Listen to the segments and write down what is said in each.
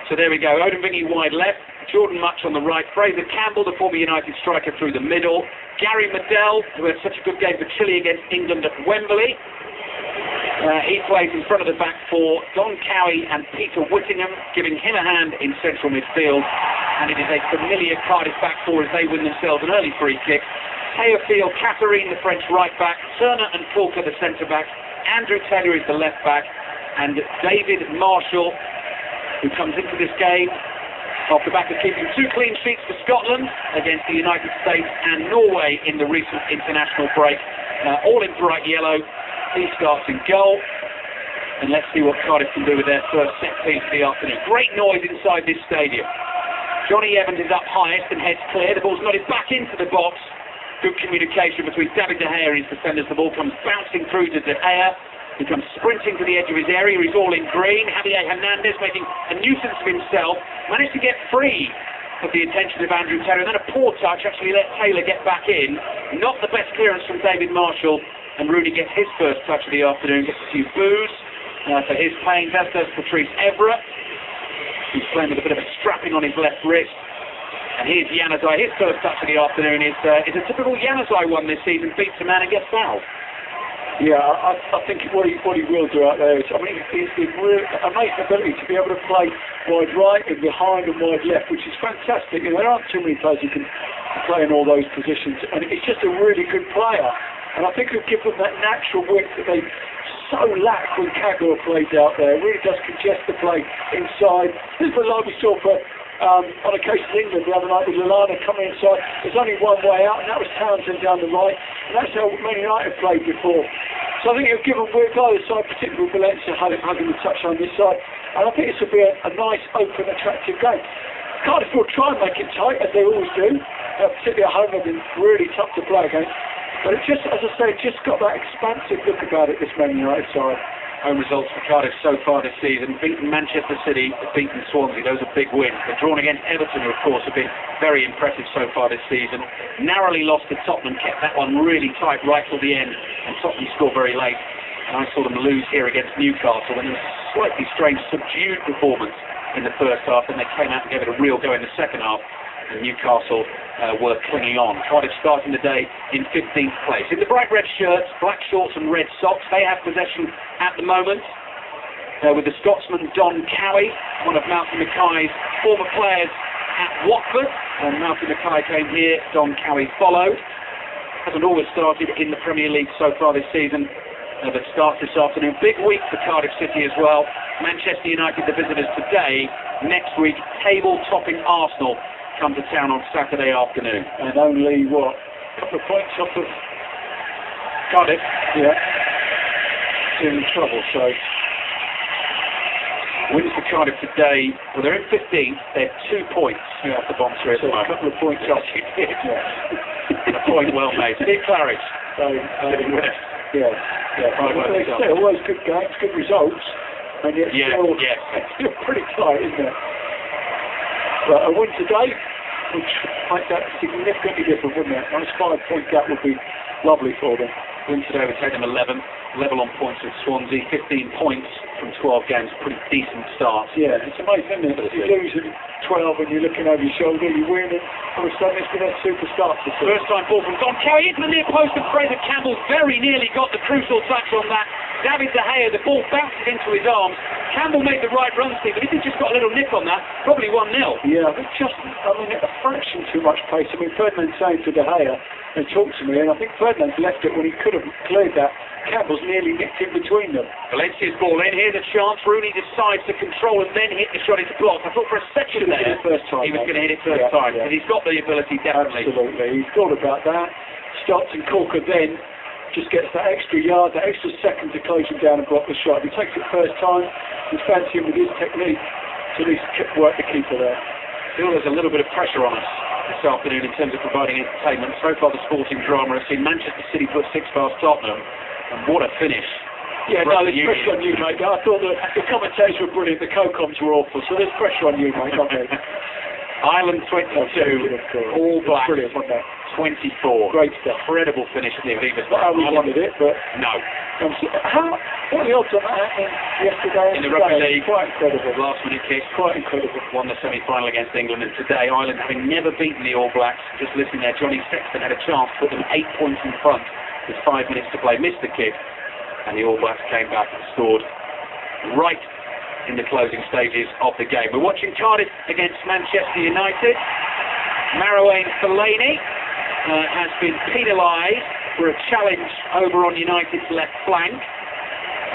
So there we go, Odemwingie wide left, Jordan Much on the right, Fraser Campbell, the former United striker, through the middle, Gary Medell, who had such a good game for Chile against England at Wembley. He plays in front of the back four, Don Cowie and Peter Whittingham, giving him a hand in central midfield. And it is a familiar Cardiff back four as they win themselves an early free kick. Hayfield, Catherine, the French right back, Turner and Corker, the centre back, Andrew Taylor is the left back, and David Marshall, who comes into this game off the back of keeping 2 clean sheets for Scotland against the United States and Norway in the recent international break, all in bright yellow. He starts in goal, and let's see what Cardiff can do with their first set piece of the afternoon. Great noise inside this stadium. Johnny Evans is up highest and heads clear. The ball's nodded back into the box. Good communication between David De Gea and his defenders. The ball comes bouncing through to De Gea. He comes sprinting to the edge of his area. He's all in green. Javier Hernandez making a nuisance of himself. Managed to get free of the attention of Andrew Taylor. And then a poor touch actually let Taylor get back in. Not the best clearance from David Marshall. And Rooney gets his first touch of the afternoon. Gets a few boos for his pains, as does Patrice Evra. He's playing with a bit of a strapping on his left wrist. And here's Januzaj. His first touch of the afternoon is a typical Januzaj one this season. Beats a man and gets fouled. Yeah, I think what he will do out there is, I mean, it's really amazing ability to be able to play wide right and behind and wide left, which is fantastic. You know, there aren't too many players who can play in all those positions, and it's just a really good player. And I think it'll give them that natural width that they so lack when Kagor plays out there. It really does congest the play inside. This is like we saw for on occasion in England the other night with Lallana coming inside. There's only one way out, and that was Townsend down the right. And that's how Man United played before. So I think it'll give them width either side, particularly with Valencia having the touch on this side. And I think this will be a nice, open, attractive game. Cardiff will try and make it tight, as they always do. Particularly at home, they've been really tough to play against. But it just, as I say, just got that expansive look about it, this Man United side. Home results for Cardiff so far this season: beaten Manchester City, beaten Swansea. Those are big wins. They're drawn against Everton, who of course have been very impressive so far this season. Narrowly lost to Tottenham, kept that one really tight right till the end, and Tottenham scored very late. And I saw them lose here against Newcastle, and it was a slightly strange, subdued performance in the first half, and they came out and gave it a real go in the second half. And Newcastle were clinging on. Cardiff starting the day in 15th place. In the bright red shirts, black shorts and red socks, they have possession at the moment with the Scotsman Don Cowie, one of Malcolm Mackay's former players at Watford. And Malcolm Mackay came here, Don Cowie followed. Hasn't always started in the Premier League so far this season, but starts this afternoon. Big week for Cardiff City as well. Manchester United, the visitors today. Next week, table-topping Arsenal come to town on Saturday afternoon. And only, what, a couple of points off of Cardiff? Yeah. In trouble, so. Wins for Cardiff today. Well, they're in 15th. They're 2 points off the bottom three at the moment. A couple of points off. And a point well made. Big Claridge. So, yeah. All those good games, good results. And yet still pretty tight, isn't it? But a win today would make that significantly different, wouldn't it? A nice 5-point gap would be lovely for them. Win today would take them 11, level on points with Swansea, 15 points from 12 games, pretty decent start. Yeah, it's amazing, isn't it? You lose at 12 and you're looking over your shoulder, you win, and all of a sudden it's been a super start. First time ball from Don Cowie into the near post, and Fraser Campbell very nearly got the crucial touch on that. David De Gea, the ball bounces into his arms. Campbell made the right run, Steve, but if he'd just got a little nip on that, probably 1-0. Yeah, but a fraction too much pace. I mean, Ferdinand's saying to De Gea, and talked to me, and I think Ferdinand's left it when he could have cleared that. Campbell's nearly nipped in between them. Valencia's ball in, here's a chance. Rooney decides to control and then hit the shot into block. I thought for a second there he was going to hit it first time, because he's got the ability, definitely. Absolutely, he's thought about that. Stockton Corker then just gets that extra yard, that extra second to close him down and block the shot. If he takes it first time, he's fancying with his technique to at least work the keeper there. Still there's a little bit of pressure on us this afternoon in terms of providing entertainment. So far the sporting drama has seen Manchester City put 6 past Tottenham, and what a finish. Yeah, no, there's pressure on you, mate. I thought the commentators were brilliant, the co-coms were awful, so there's pressure on you, mate, not me. Ireland 22, all black. Brilliant, wasn't it? 24. Great stuff. Incredible finish at the Aviva. Not how we wanted it, but no. What are the odds on that happening yesterday? In the Rugby League, quite incredible. Last minute kick. Quite incredible. Won the semi-final against England, and today Ireland, having never beaten the All Blacks, just listening there, Johnny Sexton had a chance to put them 8 points in front with 5 minutes to play, missed the kick, and the All Blacks came back and scored right in the closing stages of the game. We're watching Cardiff against Manchester United. Marouane Fellaini has been penalised for a challenge over on United's left flank.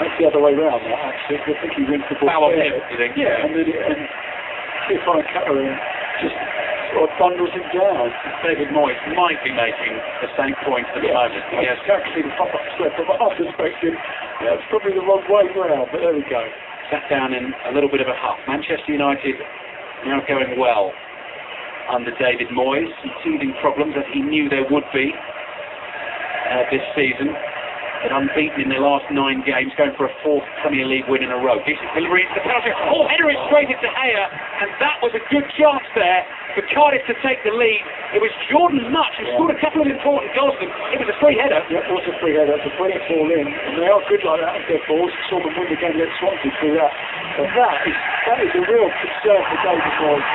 That's the other way round, actually. I think he went for the ball. Foul on him, you think? Yeah, and Stefan Cutter just sort of bundles him down. David Moyes might be making the same point at the moment. Yes, exactly the pop-up slip. From our perspective, it's probably the wrong way round, but there we go. Sat down in a little bit of a huff. Manchester United now going well under David Moyes. Some teething problems that he knew there would be this season. But unbeaten in their last 9 games, going for a 4th Premier League win in a row. Decent delivery into the penalty. Oh, header is straight into Haya, and that was a good chance there for Cardiff to take the lead. It was Jordan Much who scored a couple of important goals. It was a free header. Yeah, it was a free header. It's a brilliant ball in, and they are good like that with their balls. Saw them win the game against Swansea through that. But that is a real concern for David Moyes.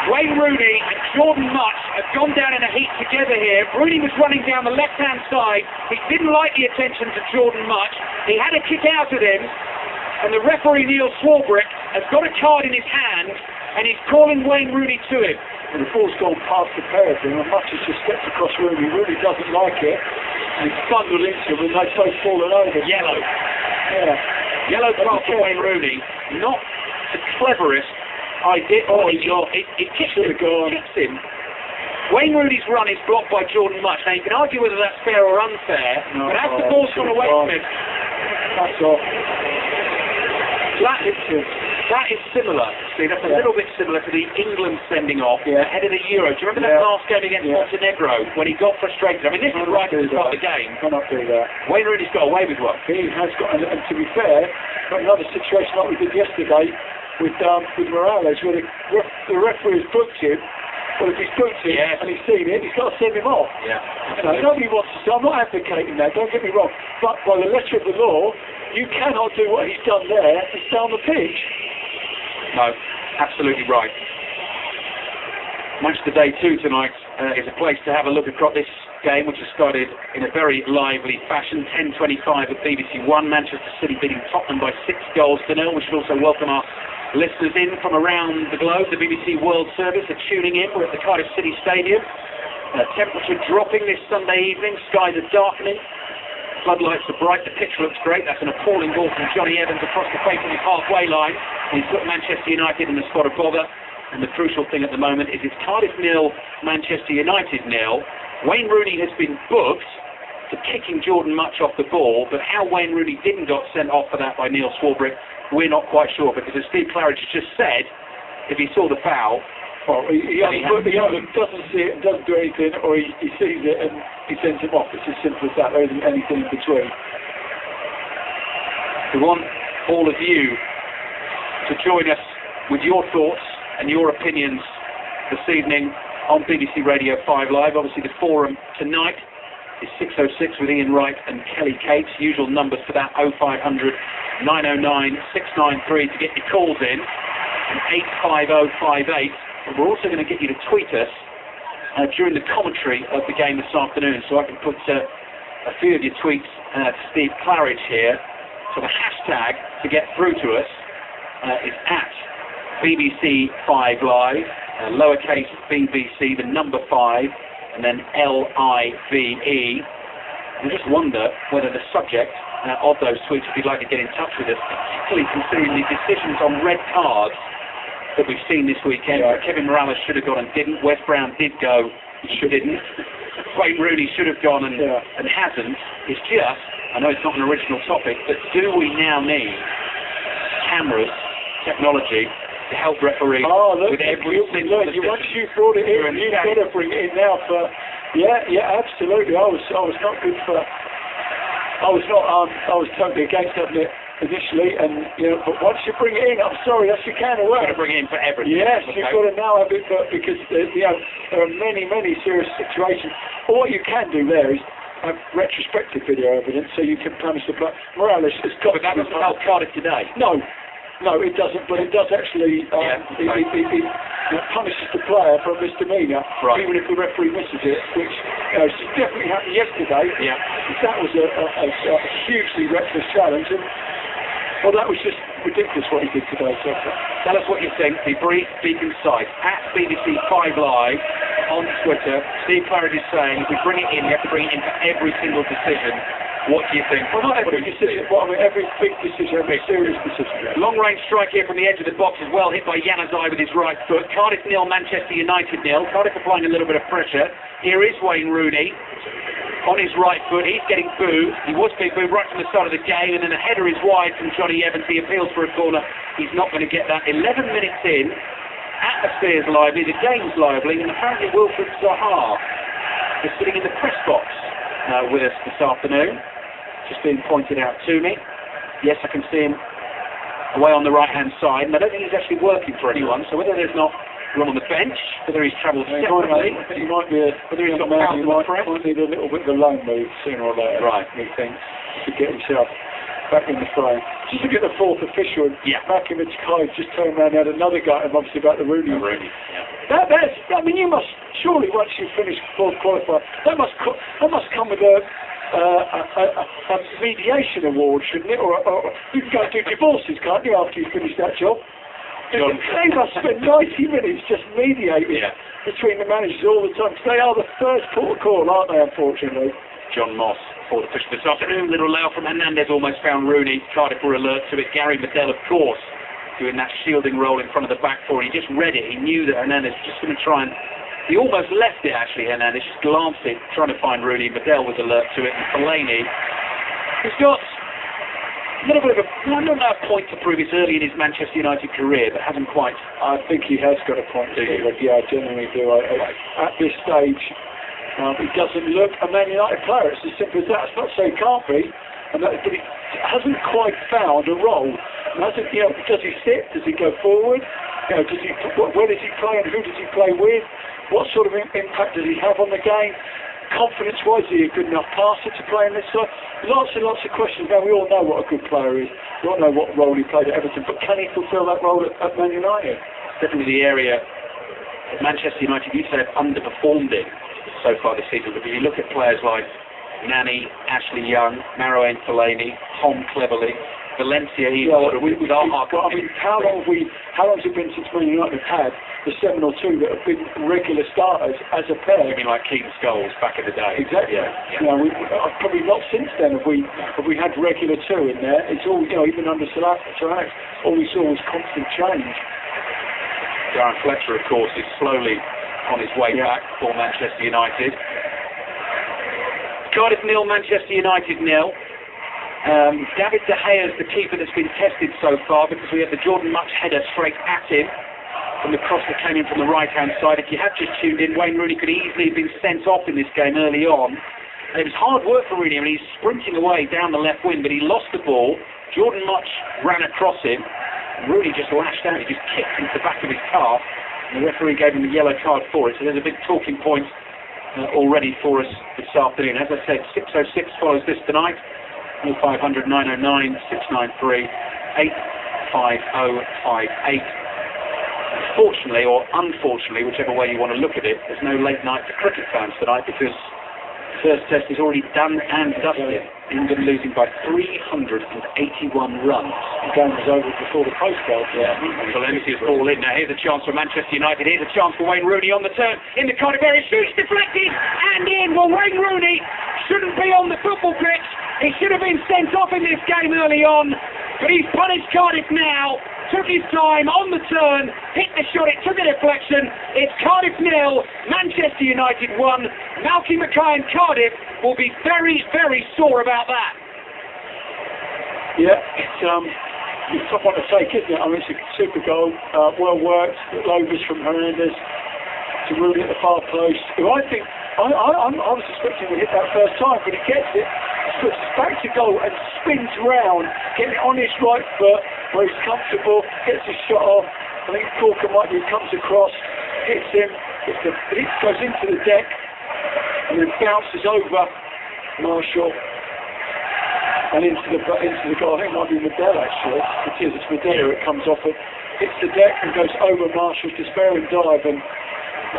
Wayne Rooney and Jordan Much have gone down in a heat together here. Rooney was running down the left-hand side. He didn't like the attention to Jordan Much. He had a kick out at him, and the referee Neil Swarbrick has got a card in his hand, and he's calling Wayne Rooney to him. And the ball's gone past the pair of them, and Much has just stepped across Rooney. Rooney doesn't like it, and he's bundled into him, and they've both fallen over. Yellow. Yeah. Yellow card for Wayne Rooney. Not the cleverest idea. Oh, it kicks him. Wayne Rooney's run is blocked by Jordan Much. Now you can argue whether that's fair or unfair, but as the ball's gone away from him, that's off. That is similar. See, that's a little bit similar to the England sending off ahead of the Euro. Do you remember that last game against Montenegro when he got frustrated? I mean, this is right at the start of the game. Cannot do that. Wayne Rooney's got away with one. He has got, and to be fair, got another situation like we did yesterday with Morales, where the referee has booked him. Well, if he's booked him and he's seen it, he's got to send him off. Yeah. Nobody wants to say, I'm not advocating that, don't get me wrong, but by the letter of the law, you cannot do what he's done there and stay on the pitch. No, absolutely right. Manchester Day 2 tonight is a place to have a look across this game, which has started in a very lively fashion. 10:25 at BBC One. Manchester City beating Tottenham by 6-0. We should also welcome our listeners in from around the globe. The BBC World Service are tuning in. We're at the Cardiff City Stadium. Temperature dropping this Sunday evening. Skies are darkening. Floodlights are bright. The pitch looks great. That's an appalling ball from Johnny Evans across the face of the halfway line. He's put Manchester United in the spot of bother. And the crucial thing at the moment is it's Cardiff 0, Manchester United 0. Wayne Rooney has been booked for kicking Jordan Much off the ball, but how Wayne Rooney didn't got sent off for that by Neil Swarbrick, we're not quite sure, because as Steve Claridge just said, if he saw the foul, well, he either doesn't see it and doesn't do anything, or he sees it and he sends him off. It's as simple as that. There isn't anything in between. We want all of you to join us with your thoughts and your opinions this evening on BBC Radio 5 Live. Obviously the forum tonight is 606 with Ian Wright and Kelly Cates. Usual numbers for that, 0500 909 693 to get your calls in, and 85058. And we're also going to get you to tweet us during the commentary of the game this afternoon, so I can put a few of your tweets to Steve Claridge here. So the hashtag to get through to us is at BBC 5 Live, lowercase BBC, the number 5, and then LIVE. I just wonder whether the subject of those tweets, if you'd like to get in touch with us, particularly considering the decisions on red cards that we've seen this weekend. Kevin Morales should have gone and didn't. Wes Brown did go, didn't. Wayne Rooney should have gone and hasn't. It's just, I know it's not an original topic, but do we now need cameras, technology, to help referees with every single decision? Once you brought it in, you've got to bring it in now for... Yeah, absolutely. I was not good for... I was totally against having it initially, and but once you bring it in, I'm sorry, that's your can of worms. You've got to bring it in for everything. Yes, okay. you've got to now have it because there are many serious situations. But what you can do there is have retrospective video evidence, so you can punish the player. Morales has got. But that doesn't help Cardiff today. No, it doesn't. But it does actually. It punishes the player for a misdemeanour, right. even if the referee misses it, which definitely happened yesterday. Yeah. That was a hugely reckless challenge, and well, that was just ridiculous what he did today. So, tell us what you think. Be brief, be concise. At BBC 5 Live on Twitter, Steve Claridge is saying if we bring it in, we have to bring it in for every single decision. What do you think? Well, not every decision, but I mean every big decision, every serious decision. Long-range strike here from the edge of the box as well, hit by Januzaj with his right foot. Cardiff 0, Manchester United 0. Cardiff applying a little bit of pressure. Here is Wayne Rooney on his right foot. He's getting booed. He was being booed right from the start of the game, and then a header is wide from Johnny Evans. He appeals for a corner. He's not going to get that. 11 minutes in. Atmosphere's lively, the game's lively, and apparently Wilfred Zaha is sitting in the press box with us this afternoon. Just being pointed out to me. Yes, I can see him away on the right-hand side, and I don't think he's actually working for anyone, so whether there's not room on the bench, whether he's travelled separately, he might be whether he's got he might need a little bit of a loan move sooner or later. Right. He thinks, to get himself back in the frame. Just to get the fourth official, Makiewicz Kai just turned around and had another guy, obviously about the Rooney. I mean, you must, surely once you finish fourth qualifier, that must come with a mediation award, shouldn't it? Or you can go and do divorces, can't you, after you finish that job? They must spend 90 minutes just mediating between the managers all the time. They are the first port of call, aren't they, unfortunately? John Moss, for the push this afternoon. Little allow from Hernandez, almost found Rooney. Cardiff were alert to it. Gary Medell, of course, doing that shielding role in front of the back four. He just read it. He knew that Hernandez was just going to try and... He almost left it, actually, Hernandez. Just glanced it, trying to find Rooney. Medell was alert to it. And Fellaini, who's got a little bit of I don't know, a point to prove. It's early in his Manchester United career, but hasn't quite. I think he has got a point to prove. Yeah, I genuinely do. At this stage, he doesn't look a Man United player. It's as simple as that. It's not to say he can't be, but he hasn't quite found a role. Does he sit? Does he go forward? Where does he play and who does he play with? What sort of impact does he have on the game? Confidence-wise, is he a good enough passer to play in this side? Lots and lots of questions. Now, we all know what a good player is. We all know what role he played at Everton, but can he fulfil that role at Man United? Definitely the area that Manchester United used to have underperformed in so far this season. But if you look at players like Nani, Ashley Young, Marouane Fellaini, Tom Cleverley, Valencia, how long has it been since Man United have had the 7 or 2 that have been regular starters as a pair? You mean like Keane Scholes back in the day? Exactly. Probably not since then have we had regular 2 in there. It's all, even under Sir Alex, all we saw was constant change. Darren Fletcher, of course, is slowly on his way back for Manchester United. Cardiff 0, Manchester United 0. David De Gea is the keeper that's been tested so far because we had the Jordan Much header straight at him from the cross that came in from the right-hand side. If you have just tuned in, Wayne Rooney could easily have been sent off in this game early on. And it was hard work for Rooney. I mean, he's sprinting away down the left wing, but he lost the ball. Jordan Much ran across him. Rooney just lashed out. He just kicked into the back of his calf. And the referee gave him a yellow card for it. So there's a big talking point already for us this afternoon. As I said, 6:06 follows this tonight. 0500 909 693 85058. Fortunately or unfortunately, whichever way you want to look at it, there's no late night for cricket fans tonight because the first test is already done and dusted. England losing by 381 runs. The game was over before the postcard. Valencia's ball in. Now here's a chance for Manchester United. Here's a chance for Wayne Rooney on the turn in the Cardiff area. Shoots deflected and in. Well, Wayne Rooney shouldn't be on the football pitch. He should have been sent off in this game early on, but he's punished Cardiff now. Took his time on the turn, hit the shot, it took a deflection. It's Cardiff 0, Manchester United 1. Malky Mackay and Cardiff will be very, very sore about that. Yeah, it's a tough one to take, isn't it? I mean, it's a super goal, well worked, Lovers from Hernandez to Rooney at the far post. Who I think, I was expecting to hit that first time, but he gets it. puts his back to goal and spins round, getting it on his right foot where he's comfortable, gets his shot off. I think Corker might be, comes across, hits him, it goes into the deck and then bounces over Marshall and into the goal. I think it might be Medell actually. It is, it's Medell. It comes off it, hits the deck and goes over Marshall's despairing dive, and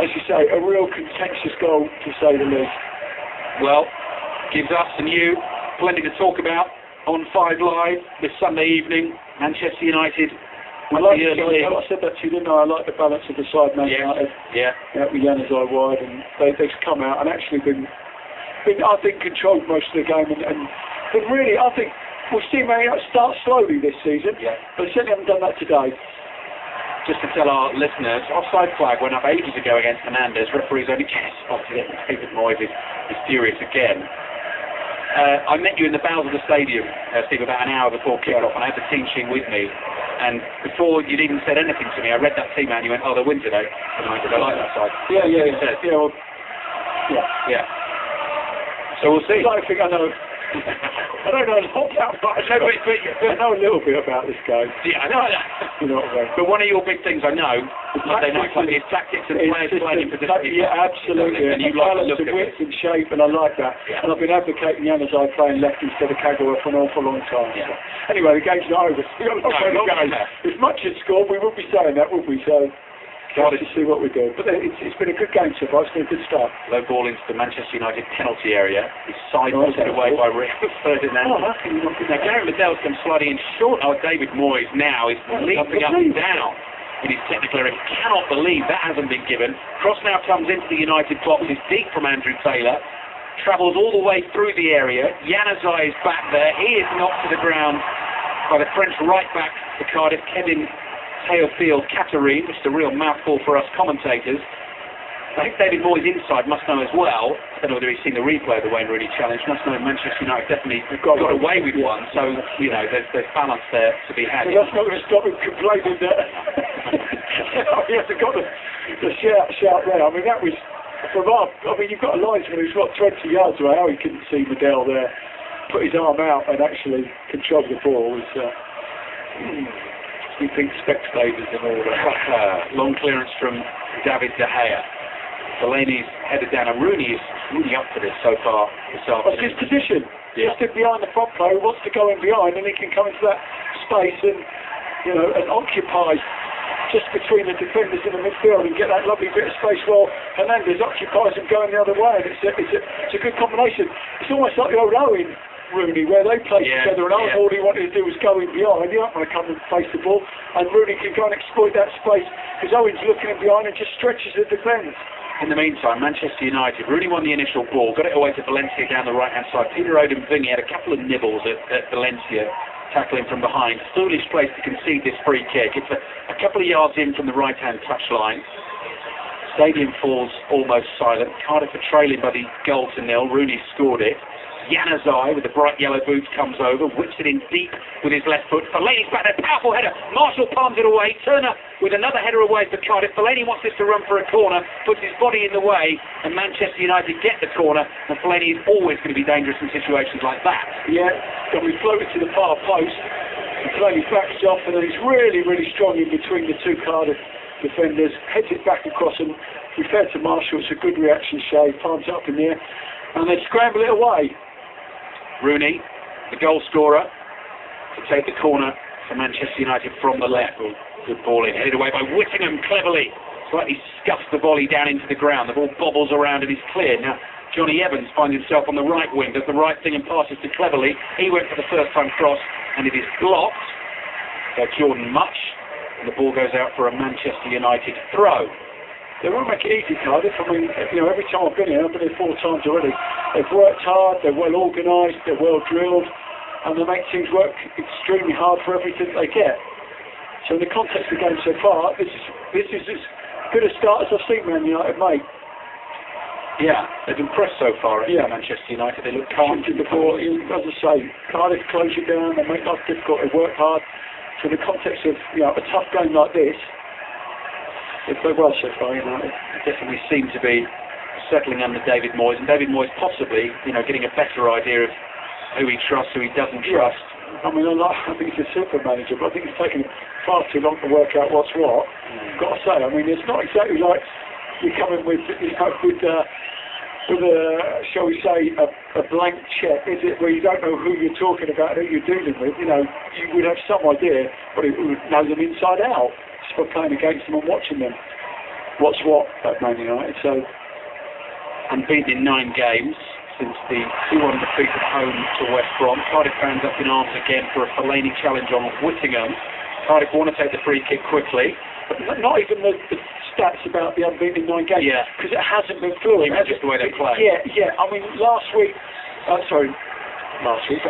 as you say, a real contentious goal to say the least. Well, gives us and you plenty to talk about on 5 Live this Sunday evening. Manchester United. I said that to you, didn't I? I like the balance of the side, Man United. Yeah. With Januzaj wide, and they've come out and actually been I think, controlled most of the game, and really, I think we'll see Man United start slowly this season. Yeah. But they certainly haven't done that today. Just to tell our listeners, offside flag went up ages ago against Hernandez. Referees only just spotted it, and David Moyes is furious again. I met you in the bowels of the stadium, Steve, about an hour before kick-off, and I had the team sheet with me. And before you'd even said anything to me, I read that team out and you went, oh, they'll win today. And I said, I like that side. Yeah. So we'll see. I don't think I know. I don't know a lot about much. I know a little bit about this game. Yeah, I know. You know what I mean? But one of your big things I know is Monday Night Football is tactics and players playing for the Yeah, absolutely. And you like to look at width and shape, and I like that. Yeah. And I've been advocating Januzaj playing left instead of Kagawa for an awful long time. Yeah. So. Anyway, the game's not over. We've got a long way to go. As much as scored, we would be saying that, would we? So, to see what we do. But it's been a good game so far. It's been a good start. Low ball into the Manchester United penalty area. His side put away by Rio Ferdinand. How can you not do that? Now, Gary Medell's come sliding in short. Oh, David Moyes now is leaping up and down in his technical area. Cannot believe that hasn't been given. Cross now comes into the United box. It's deep from Andrew Taylor. Travels all the way through the area. Januzaj is back there. He is knocked to the ground by the French right back for Cardiff, Kevin Théophile Catherine, which is a real mouthful for us commentators. I think David Moyes inside must know as well. I don't know whether he's seen the replay of the Wayne Rooney challenge. Must know Manchester United definitely got away with one. So, you know, there's balance there to be had. So that's not going to stop him complaining that he hasn't got the shout there. I mean, that was from our. I mean, you've got a linesman who's got 20 yards away. How he couldn't see Medell there, put his arm out and actually control the ball was. We think spectators in order. Long clearance from David De Gea. Delaney's headed down, and Rooney is really up for this so far this afternoon. That's his position. Yeah. Just behind the front player who wants to go in behind, and he can come into that space and, you know, and occupy just between the defenders in the midfield and get that lovely bit of space while Hernandez occupies and going the other way. And it's a good combination. It's almost like the old Owen Rooney, where they played together, and all he wanted to do was go in behind. You don't want to come and face the ball, and Rooney can go and exploit that space because Owen's looking in behind and just stretches the defence. In the meantime, Manchester United, Rooney won the initial ball, got it away to Valencia down the right-hand side. Peter Odem-Vingy had a couple of nibbles at Valencia, tackling from behind. Foolish place to concede this free kick. It's a couple of yards in from the right-hand touchline. Stadium falls almost silent. Cardiff are trailing by the goal to nil. Rooney scored it. Januzaj with the bright yellow boots comes over, whips it in deep with his left foot. Fellaini's back there, powerful header. Marshall palms it away. Turner with another header away for Cardiff. Fellaini wants this to run for a corner, puts his body in the way, and Manchester United get the corner. And Fellaini is always going to be dangerous in situations like that. Yeah, and we float it to the far post. And Fellaini backs off, and then he's really, really strong in between the two Cardiff defenders. Heads it back across, and to be fair to Marshall, it's a good reaction shave. Palms it up in the air, and they scramble it away. Rooney, the goal scorer, to take the corner for Manchester United from the left. Good ball in, headed away by Whittingham cleverly. Slightly scuffs the volley down into the ground. The ball bobbles around and is cleared. Now, Johnny Evans finds himself on the right wing, does the right thing and passes to Cleverly. He went for the first time cross, and it is blocked by Jordan Much. And the ball goes out for a Manchester United throw. They won't make it easy, Cardiff. I mean, you know, every time I've been here 4 times already. They've worked hard, they're well organised, they're well drilled, and they make teams work extremely hard for everything they get. So in the context of the game so far, this is as good a start as I've seen Man United make. Yeah, they've impressed so far at Manchester United. They look calm before. As I say, Cardiff close it down, they make life difficult, they work hard. So in the context of, you know, a tough game like this, they play well so far, you know. It definitely seemed to be settling under David Moyes, and David Moyes possibly, you know, getting a better idea of who he trusts, who he doesn't trust. I mean, I think he's a super manager, but I think it's taken far too long to work out what's what. Got to say, I mean, it's not exactly like you come in with, you know, with a, shall we say, a blank check, is it, where you don't know who you're talking about, who you're dealing with. You know, you would have some idea, but it would know them inside out just by playing against them and watching them. What's what at Man United. So, unbeaten in 9 games since the 2-1 defeat at home to West Brom. Cardiff fans up in arms again for a Fellaini challenge on Whittingham. Cardiff want to take the free kick quickly. But not even the stats about the unbeaten in 9 games, because it hasn't been fluid. That's just the way they play. Yeah. I mean, last week, the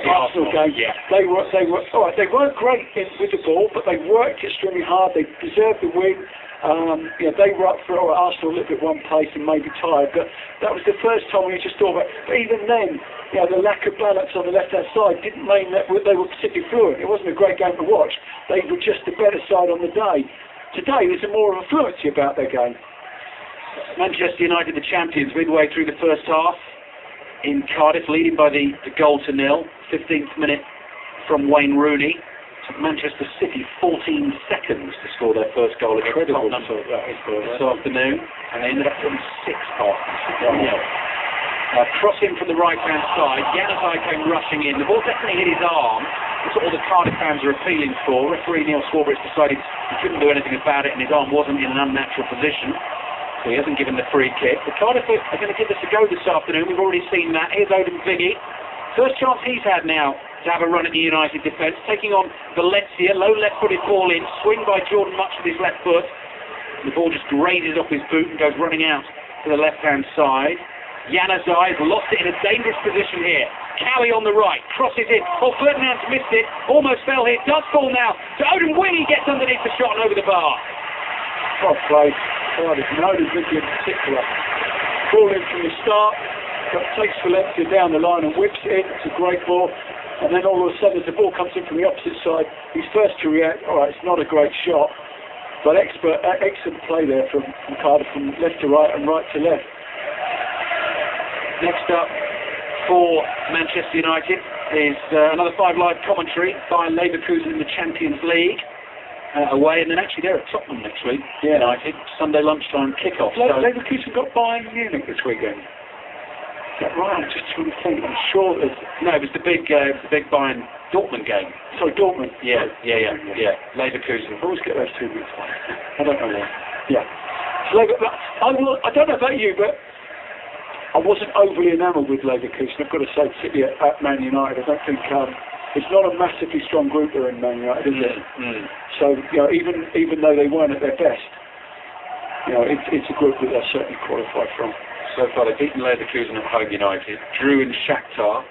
Arsenal game, they were all right. They weren't great with the ball, but they worked extremely hard. They deserved the win. They were up for Arsenal a little bit one pace and maybe tired, but that was the first time we just thought about. But even then, the lack of balance on the left-hand side didn't mean that they were particularly fluent. It wasn't a great game to watch. They were just the better side on the day. Today, there's more of a fluency about their game. Manchester United, the champions, midway through the first half in Cardiff, leading by the goal to nil. 15th minute from Wayne Rooney. Took Manchester City 14 seconds to score their first goal against Tottenham this afternoon, and they ended up putting 6 past 6-0. Crossing from the right-hand side, Januzaj came rushing in. The ball definitely hit his arm. That's all the Cardiff fans are appealing for. Referee Neil Swarbrick decided he couldn't do anything about it, and his arm wasn't in an unnatural position, so he hasn't given the free kick. The Cardiff are going to give this a go this afternoon. We've already seen that. Here's Odin Viggy. First chance he's had now to have a run at the United defence, taking on Valencia. Low left-footed ball in, swing by Jordan Much with his left foot. The ball just grazes off his boot and goes running out to the left-hand side. Januzaj has lost it in a dangerous position here. Cowie on the right, crosses in. Oh, Ferdinand's missed it, almost fell here, does fall now. So Odin Winnie gets underneath the shot and over the bar. Well played. Odin Viggy in particular. Ball in from the start, but takes Valencia down the line and whips it in. It's a great ball. And then all of a sudden, as the ball comes in from the opposite side, he's first to react. All right, it's not a great shot, but excellent play there from Cardiff, from left to right and right to left. Next up for Manchester United is another 5 Live commentary by Leverkusen in the Champions League away, and then actually they're at Tottenham next week. United, Sunday lunchtime kickoff. Leverkusen got Bayern Munich this weekend. Is that right? I'm just trying to think. I'm sure it was the big Bayern Dortmund game. Sorry, Dortmund. Yeah. Leverkusen. I always get those 2 weeks. I don't know why. Yeah. So I don't know about you, but I wasn't overly enamoured with Leverkusen. I've got to say, particularly at Man United, I don't think it's not a massively strong group there in Man United, is it? So even though they weren't at their best, it's a group that they're certainly qualified from. So far, they've beaten Leverkusen at home, United, drew in Shakhtar,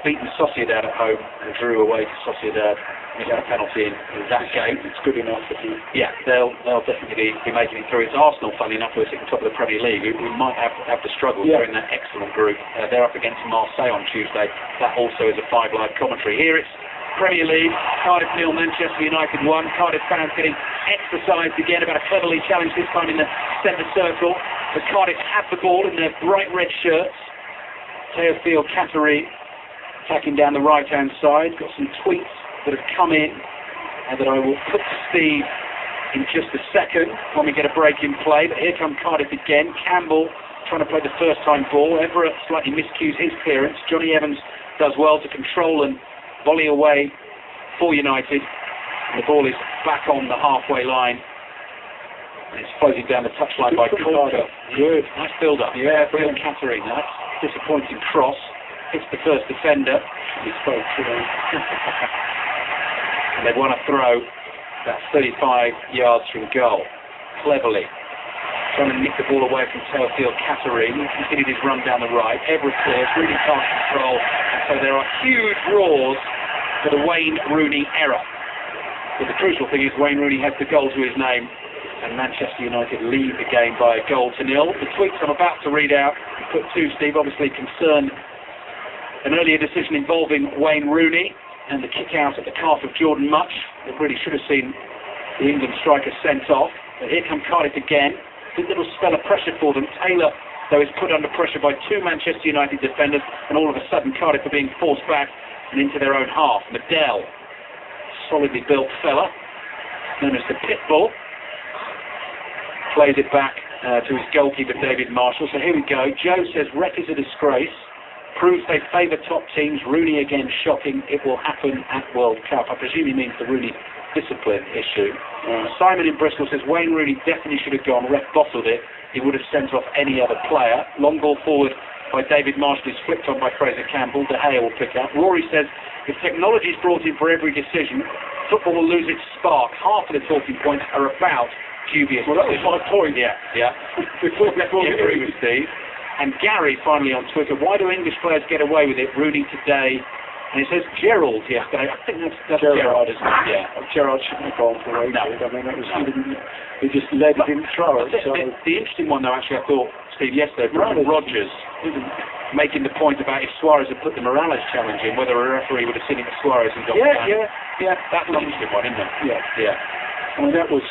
beaten Sociedad at home, and drew away to Sociedad. Missed a penalty in that game. It's good enough. They'll definitely be making it through. It's Arsenal, funny enough, who are sitting top of the Premier League. We might have to struggle. They're in that excellent group. They're up against Marseille on Tuesday. That also is a 5 Live commentary. Here it's Premier League, Cardiff 0, Manchester United 1. Cardiff fans getting exercised again, about a cleverly challenge this time in the centre circle. But Cardiff have the ball in their bright red shirts. Teofil Katari attacking down the right-hand side. Got some tweets that have come in and that I will put to Steve in just a second when we get a break in play. But here come Cardiff again. Campbell trying to play the first-time ball. Everett slightly miscues his clearance. Johnny Evans does well to control and volley away for United. And the ball is back on the halfway line. And it's floating down the touchline by Corker. Good. Nice build-up. Yeah, brilliant. Catherine, that's disappointing cross. Hits the first defender. He's spoke, And they've won a throw that's 35 yards from goal. Cleverly trying to nick the ball away from Teofil Katari. He continued his run down the right. Everett clears, really can't control. And so there are huge roars for the Wayne Rooney error. But the crucial thing is Wayne Rooney has the goal to his name, and Manchester United lead the game by 1-0. The tweets I'm about to read out, put to Steve, obviously concerned an earlier decision involving Wayne Rooney and the kick out at the calf of Jordan Much. They really should have seen the England striker sent off. But here come Cardiff again. Good little spell of pressure for them. Taylor though is put under pressure by two Manchester United defenders, and all of a sudden Cardiff are being forced back and into their own half. Medell, solidly built fella, known as the Pitbull, plays it back to his goalkeeper David Marshall. So here we go. Joe says ref is a disgrace, proves they favour top teams. Rooney again shocking. It will happen at World Cup. I presume he means the Rooney discipline issue. Simon in Bristol says Wayne Rooney definitely should have gone. Ref bottled it. He would have sent off any other player. Long ball forward by David Marshall is flicked on by Fraser Campbell. De Gea will pick up. Rory says if technology is brought in for every decision, football will lose its spark. Half of the talking points are about dubious. Well, that was my point. Yeah. Before we agree with Steve. And Gary finally on Twitter, why do English players get away with it? Rooney today, and it says Gerald yesterday. I think that's Gerrard, isn't it? Yeah. Gerrard shouldn't have gone for it. No. I mean, he just led it in throw. The interesting one, though, actually, I thought, Steve, yesterday, Rogers making the point about if Suarez had put the Morales challenge in, whether a referee would have seen it as Suarez and gone down. Yeah. That's an interesting one, isn't it? Yeah. I mean, that was...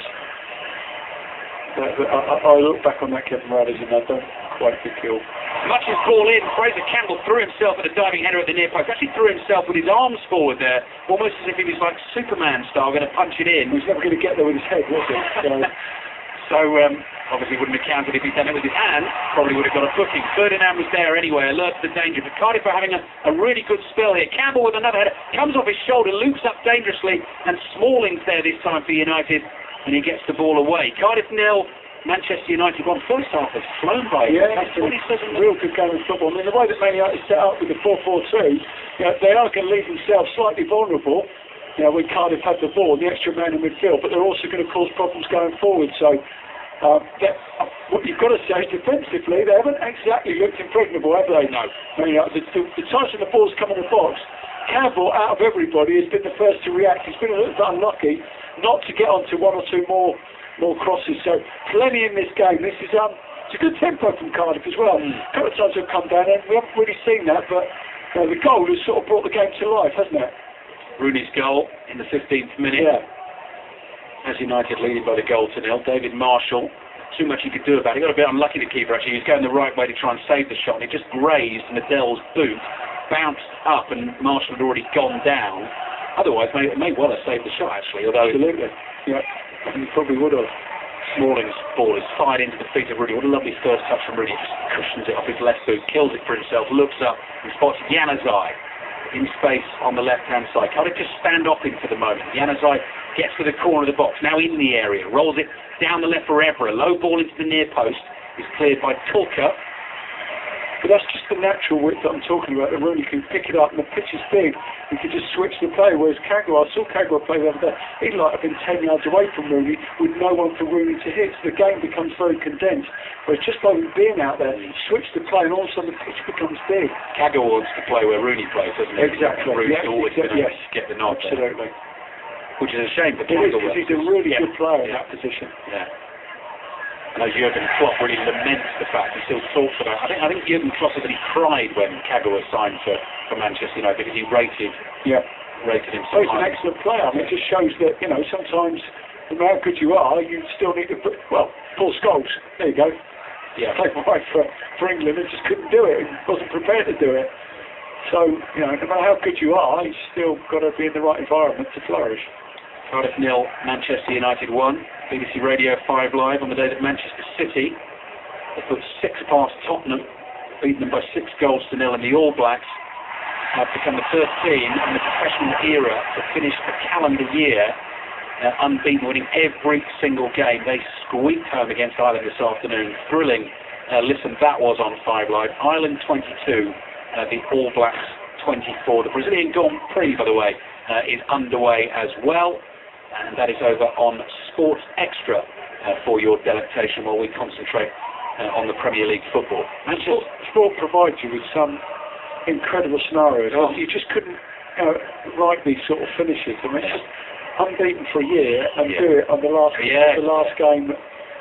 I look back on that Kevin Morales and I don't quite think he'll... Much his ball in, Fraser Campbell threw himself at a diving header at the near post. Actually threw himself with his arms forward there, almost as if he was like Superman style, going to punch it in. He was never going to get there with his head, was he? So obviously wouldn't have counted if he'd done it with his hand. Probably would have got a booking. Ferdinand was there anyway, alert to the danger. But Cardiff are having a really good spell here. Campbell with another header, comes off his shoulder, loops up dangerously, and Smalling's there this time for United, and he gets the ball away. Cardiff 0, Manchester United 1. First half has flown by. Yeah, that's a real good game of football. I mean, the way that Man United set up with the 4-4-2, they are going to leave themselves slightly vulnerable. When Cardiff had the ball, the extra man in midfield, but they're also going to cause problems going forward. So, what you've got to say is defensively, they haven't exactly looked impregnable, have they? No. I mean, the times when the ball's come in the box, Campbell, out of everybody, has been the first to react. He's been a little bit unlucky not to get onto one or two more crosses. So, plenty in this game. This is it's a good tempo from Cardiff as well. A couple of times they've come down, and we haven't really seen that, but the goal has sort of brought the game to life, hasn't it? Rooney's goal in the 15th minute. Yeah. As United leading by the goal to nil. David Marshall, too much he could do about it. He got a bit unlucky, the keeper, actually. He was going the right way to try and save the shot, and it just grazed Medell's boot, bounced up, and Marshall had already gone down. Otherwise, may well have saved the shot, actually. Although, absolutely. Yeah, he probably would have. Smalling's ball is fired into the feet of Rooney. What a lovely first touch from Rooney. Just cushions it off his left boot, kills it for himself, looks up, and spots Januzaj in space on the left-hand side. Cardiff just stand off him for the moment. Januzaj gets to the corner of the box, now in the area, rolls it down the left for Evra. Low ball into the near post is cleared by Tulka. But that's just the natural width that I'm talking about. The Rooney can pick it up, and the pitch is big. He can just switch the play. Whereas Kagawa, I saw Kagawa play the other day. He'd like have been 10 yards away from Rooney with no one for Rooney to hit. So the game becomes very condensed. Whereas just by him being out there, switch the play, and all of a sudden the pitch becomes big. Kagawa wants to play where Rooney plays, doesn't he? Exactly. Rooney's always going to get the nod. Absolutely. Which is a shame for Kagawa. Because he's a really good player in that position. Yeah. And as Jurgen Klopp really laments the fact, he still talks about it. I think Jurgen Klopp said that he cried when Kagawa signed for Manchester United because he rated him so he's an excellent player. I mean, it just shows that, sometimes no matter how good you are, you still need to put, Paul Scholes, there you go. Yeah. Played right for England and just couldn't do it. He wasn't prepared to do it. So, no matter how good you are, you've still got to be in the right environment to flourish. Cardiff 0, Manchester United 1. BBC Radio 5 Live on the day that Manchester City have put 6 past Tottenham, beaten them by 6 goals to 0, and the All Blacks have become the first team in the professional era to finish the calendar year unbeaten, winning every single game. They squeaked home against Ireland this afternoon. Thrilling listen that was on 5 Live. Ireland 22, the All Blacks 24. The Brazilian Grand Prix, by the way, is underway as well. And that is over on Sports Extra for your delectation while we concentrate on the Premier League football. Sport provides you with some incredible scenarios. You just couldn't write these sort of finishes. I mean, it's just unbeaten for a year and do it on the last game.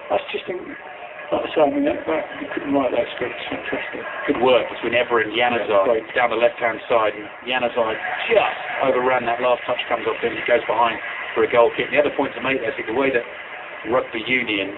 That's just, like I say, you couldn't write that script. It's fantastic. Good work between Evra and Januzaj down the left-hand side. And Januzaj just overran that last touch, comes off him, he goes behind for a goal kick. And the other point to make there is the way that rugby union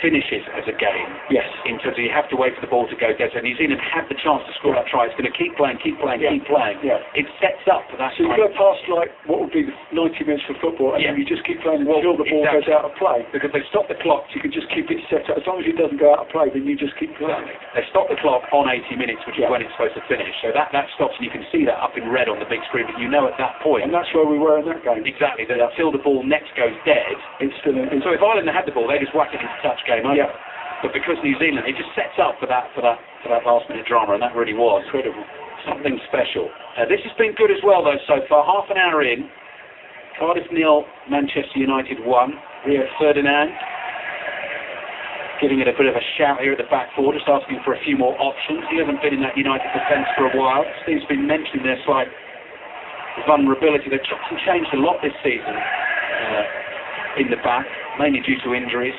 finishes as a game. Yes. In terms of you have to wait for the ball to go dead. So New Zealand had the chance to score that try. It's going to keep playing, keep playing, keep playing. Yeah. It sets up for that. So you go past like what would be the 90 minutes for football, and then you just keep playing until the ball goes out of play. Because they stop the clock. You can just keep it set up. As long as it doesn't go out of play, then you just keep playing. They stop the clock on 80 minutes, which is when it's supposed to finish. So that stops, and you can see that up in red on the big screen. But you know at that point. And that's where we were in that game. Exactly. That until the ball next goes dead, it's still. So if Ireland had the ball, they just whack it into touch, game over. Yeah. But because New Zealand, it just sets up for that last minute drama, and that really was incredible. Something special. This has been good as well, though, so far. Half an hour in. Cardiff 0, Manchester United 1. Rio Ferdinand giving it a bit of a shout here at the back four, just asking for a few more options. He hasn't been in that United defence for a while. Steve's been mentioning their slight vulnerability. They've chopped and changed a lot this season in the back, mainly due to injuries.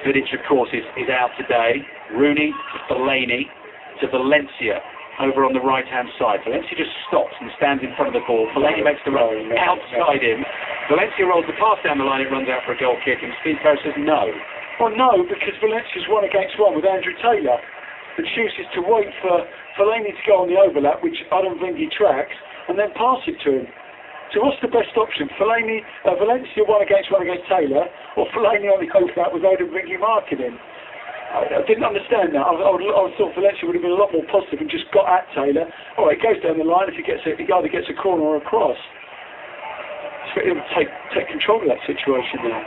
Vidic, of course, is out today. Rooney to Fellaini to Valencia over on the right-hand side. Valencia just stops and stands in front of the ball. Fellaini makes the run outside him. Valencia rolls the pass down the line. It runs out for a goal kick, and Steve Coe says no. Well, no, because Valencia's 1 against 1 with Andrew Taylor, and chooses to wait for Fellaini to go on the overlap, which I don't think he tracks, and then pass it to him. So what's the best option? Valencia 1 against Taylor, or Fellaini on the overlap with Odin Ringy marking him? I didn't understand that. I thought Valencia would have been a lot more positive and just got at Taylor. All right, he goes down the line. If he either gets a corner or a cross. So he'll take control of that situation now.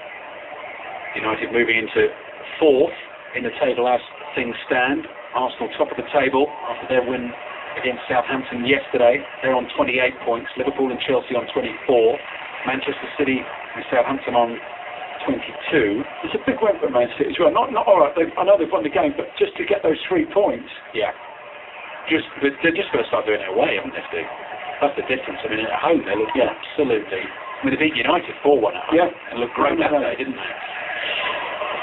United moving into 4th in the table as things stand. Arsenal top of the table after their win against Southampton yesterday. They're on 28 points. Liverpool and Chelsea on 24. Manchester City and Southampton on 22. It's a big win for Man City as well. Not all right. I know they've won the game, but just to get those 3 points. Yeah. They're just going to start doing it away, haven't they, Steve? That's the difference. I mean, at home they look absolutely. I mean, they beat United 4-1 at home. Yeah. And looked great that day, didn't they?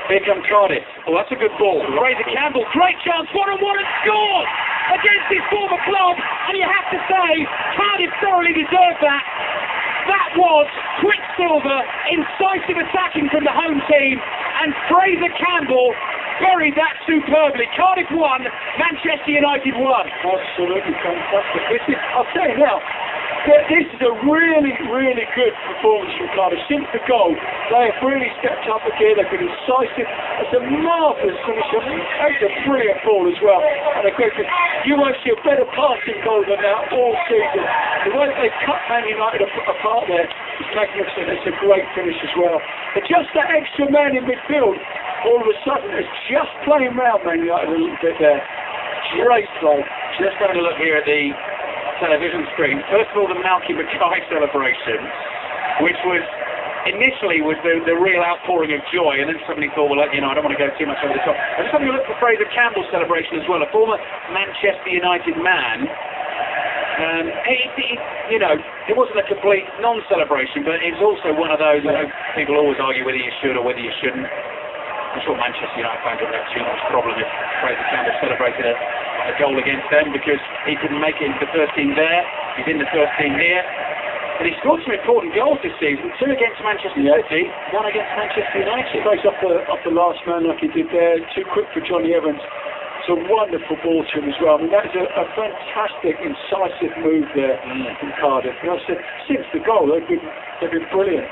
Here come Cardiff. Oh, that's a good ball. Fraser Campbell, great chance. 1-on-1 and scores against his former club. And you have to say, Cardiff thoroughly deserved that. That was quicksilver, incisive attacking from the home team, and Fraser Campbell buried that superbly. Cardiff 1, Manchester United 1. Absolutely fantastic. I'll tell you now, this is a really, really good performance from Cardiff. Since the goal, they have really stepped up again. They've been incisive. It's a marvellous finish. It's a brilliant ball as well. And a great thing. You won't see a better passing goal than that all season. The way they cut Man United apart there is magnificent. It's a great finish as well. But just that extra man in midfield, all of a sudden, is just playing round Man United a little bit there. Great play. Just having a look here at the television screen. First of all, the Malky Mackay celebration, which was initially the real outpouring of joy, and then somebody thought, well, I don't want to go too much over the top. I just having a look for Fraser Campbell's celebration as well, a former Manchester United man. It wasn't a complete non-celebration, but it's also one of those. I know people always argue whether you should or whether you shouldn't. I'm sure Manchester United fans would have too much problem if Fraser Campbell celebrated a goal against them, because he couldn't make it into the first team there. He's in the first team here. And he scored some important goals this season. 2 against Manchester City, 1 against Manchester United. Plays off the last man like he did there. Too quick for Johnny Evans. It's a wonderful ball to him as well. I mean, that is a fantastic, incisive move there from Cardiff. And I said, since the goal, they've been brilliant.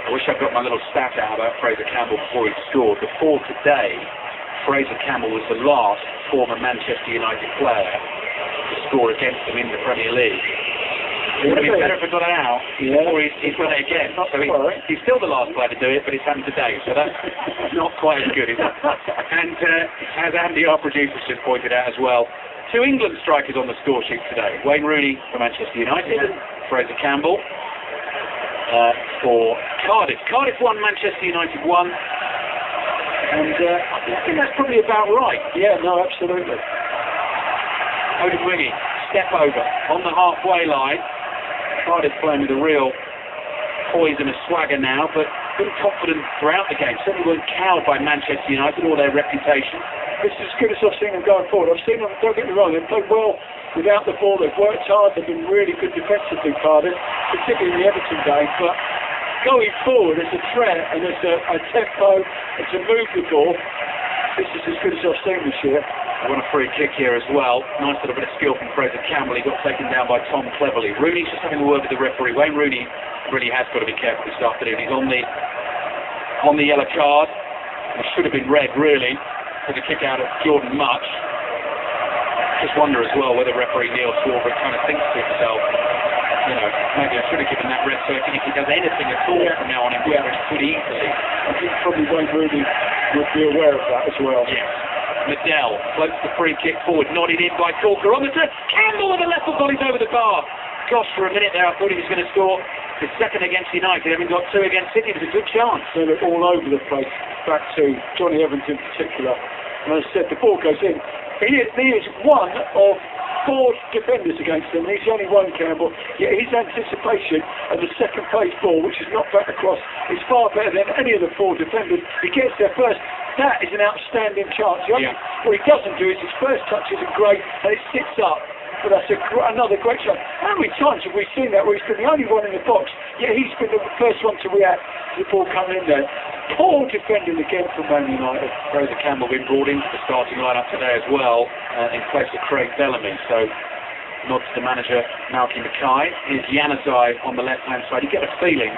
I wish I'd got my little stat out about Fraser Campbell before he scored. Before today, Fraser Campbell was the last former Manchester United player to score against them in the Premier League. It would have been better if I got it out before he's done it again. So he's still the last player to do it, but it's happened today, so that's not quite as good, is it? And as Andy, our producer, just pointed out as well, 2 England strikers on the score sheet today. Wayne Rooney for Manchester United, Fraser Campbell for Cardiff. Cardiff 1, Manchester United 1. And I think that's probably about right. Yeah, no, absolutely. Odin Ringy, step over on the halfway line. Cardiff playing with a real poise and a swagger now, but been confident throughout the game. Certainly weren't cowed by Manchester United or their reputation. This is as good as I've seen them going forward. I've seen them, don't get me wrong, they've played well without the ball. They've worked hard. They've been really good defensively, Cardiff, particularly in the Everton game. But going forward, there's a threat and there's a tempo and to move the ball. This is as good as I've seen this year. I want a free kick here as well. Nice little bit of skill from Fraser Campbell. He got taken down by Tom Cleverley. Rooney's just having a word with the referee. Wayne Rooney really has got to be careful this afternoon. He's on the yellow card. It should have been red, really. Took a kick out of Jordan Much. Just wonder as well whether referee Neil Swarbrick kind of thinks to himself, you know, maybe I should have given that red, so if he does anything at all from now on in Woodbridge, could easily. I think probably Wayne Rooney would be aware of that as well. Yes. Medell floats the free kick forward, nodded in by Corker on the turn. Campbell with a left foot volley's over the bar. Gosh, for a minute there I thought he was going to score his second against United, having got two against City. It was a good chance. They look all over the place, back to Johnny Evans in particular. And as I said, the ball goes in. He is one of 4 defenders against him. He's only one, Campbell. Yet his anticipation of the second place ball, which is not back across, is far better than any of the 4 defenders. He gets there first. That is an outstanding chance. What he doesn't do is his first touch isn't great and it sits up. But that's another great shot. How many times have we seen that where he's been the only one in the box, yet he's been the first one to react to the ball coming in there? Poor defending again from Man United. Fraser Campbell been brought into the starting lineup today as well, in place of Craig Bellamy. So, nods to manager Malky Mackay. Here's Januzaj on the left-hand side. You get a feeling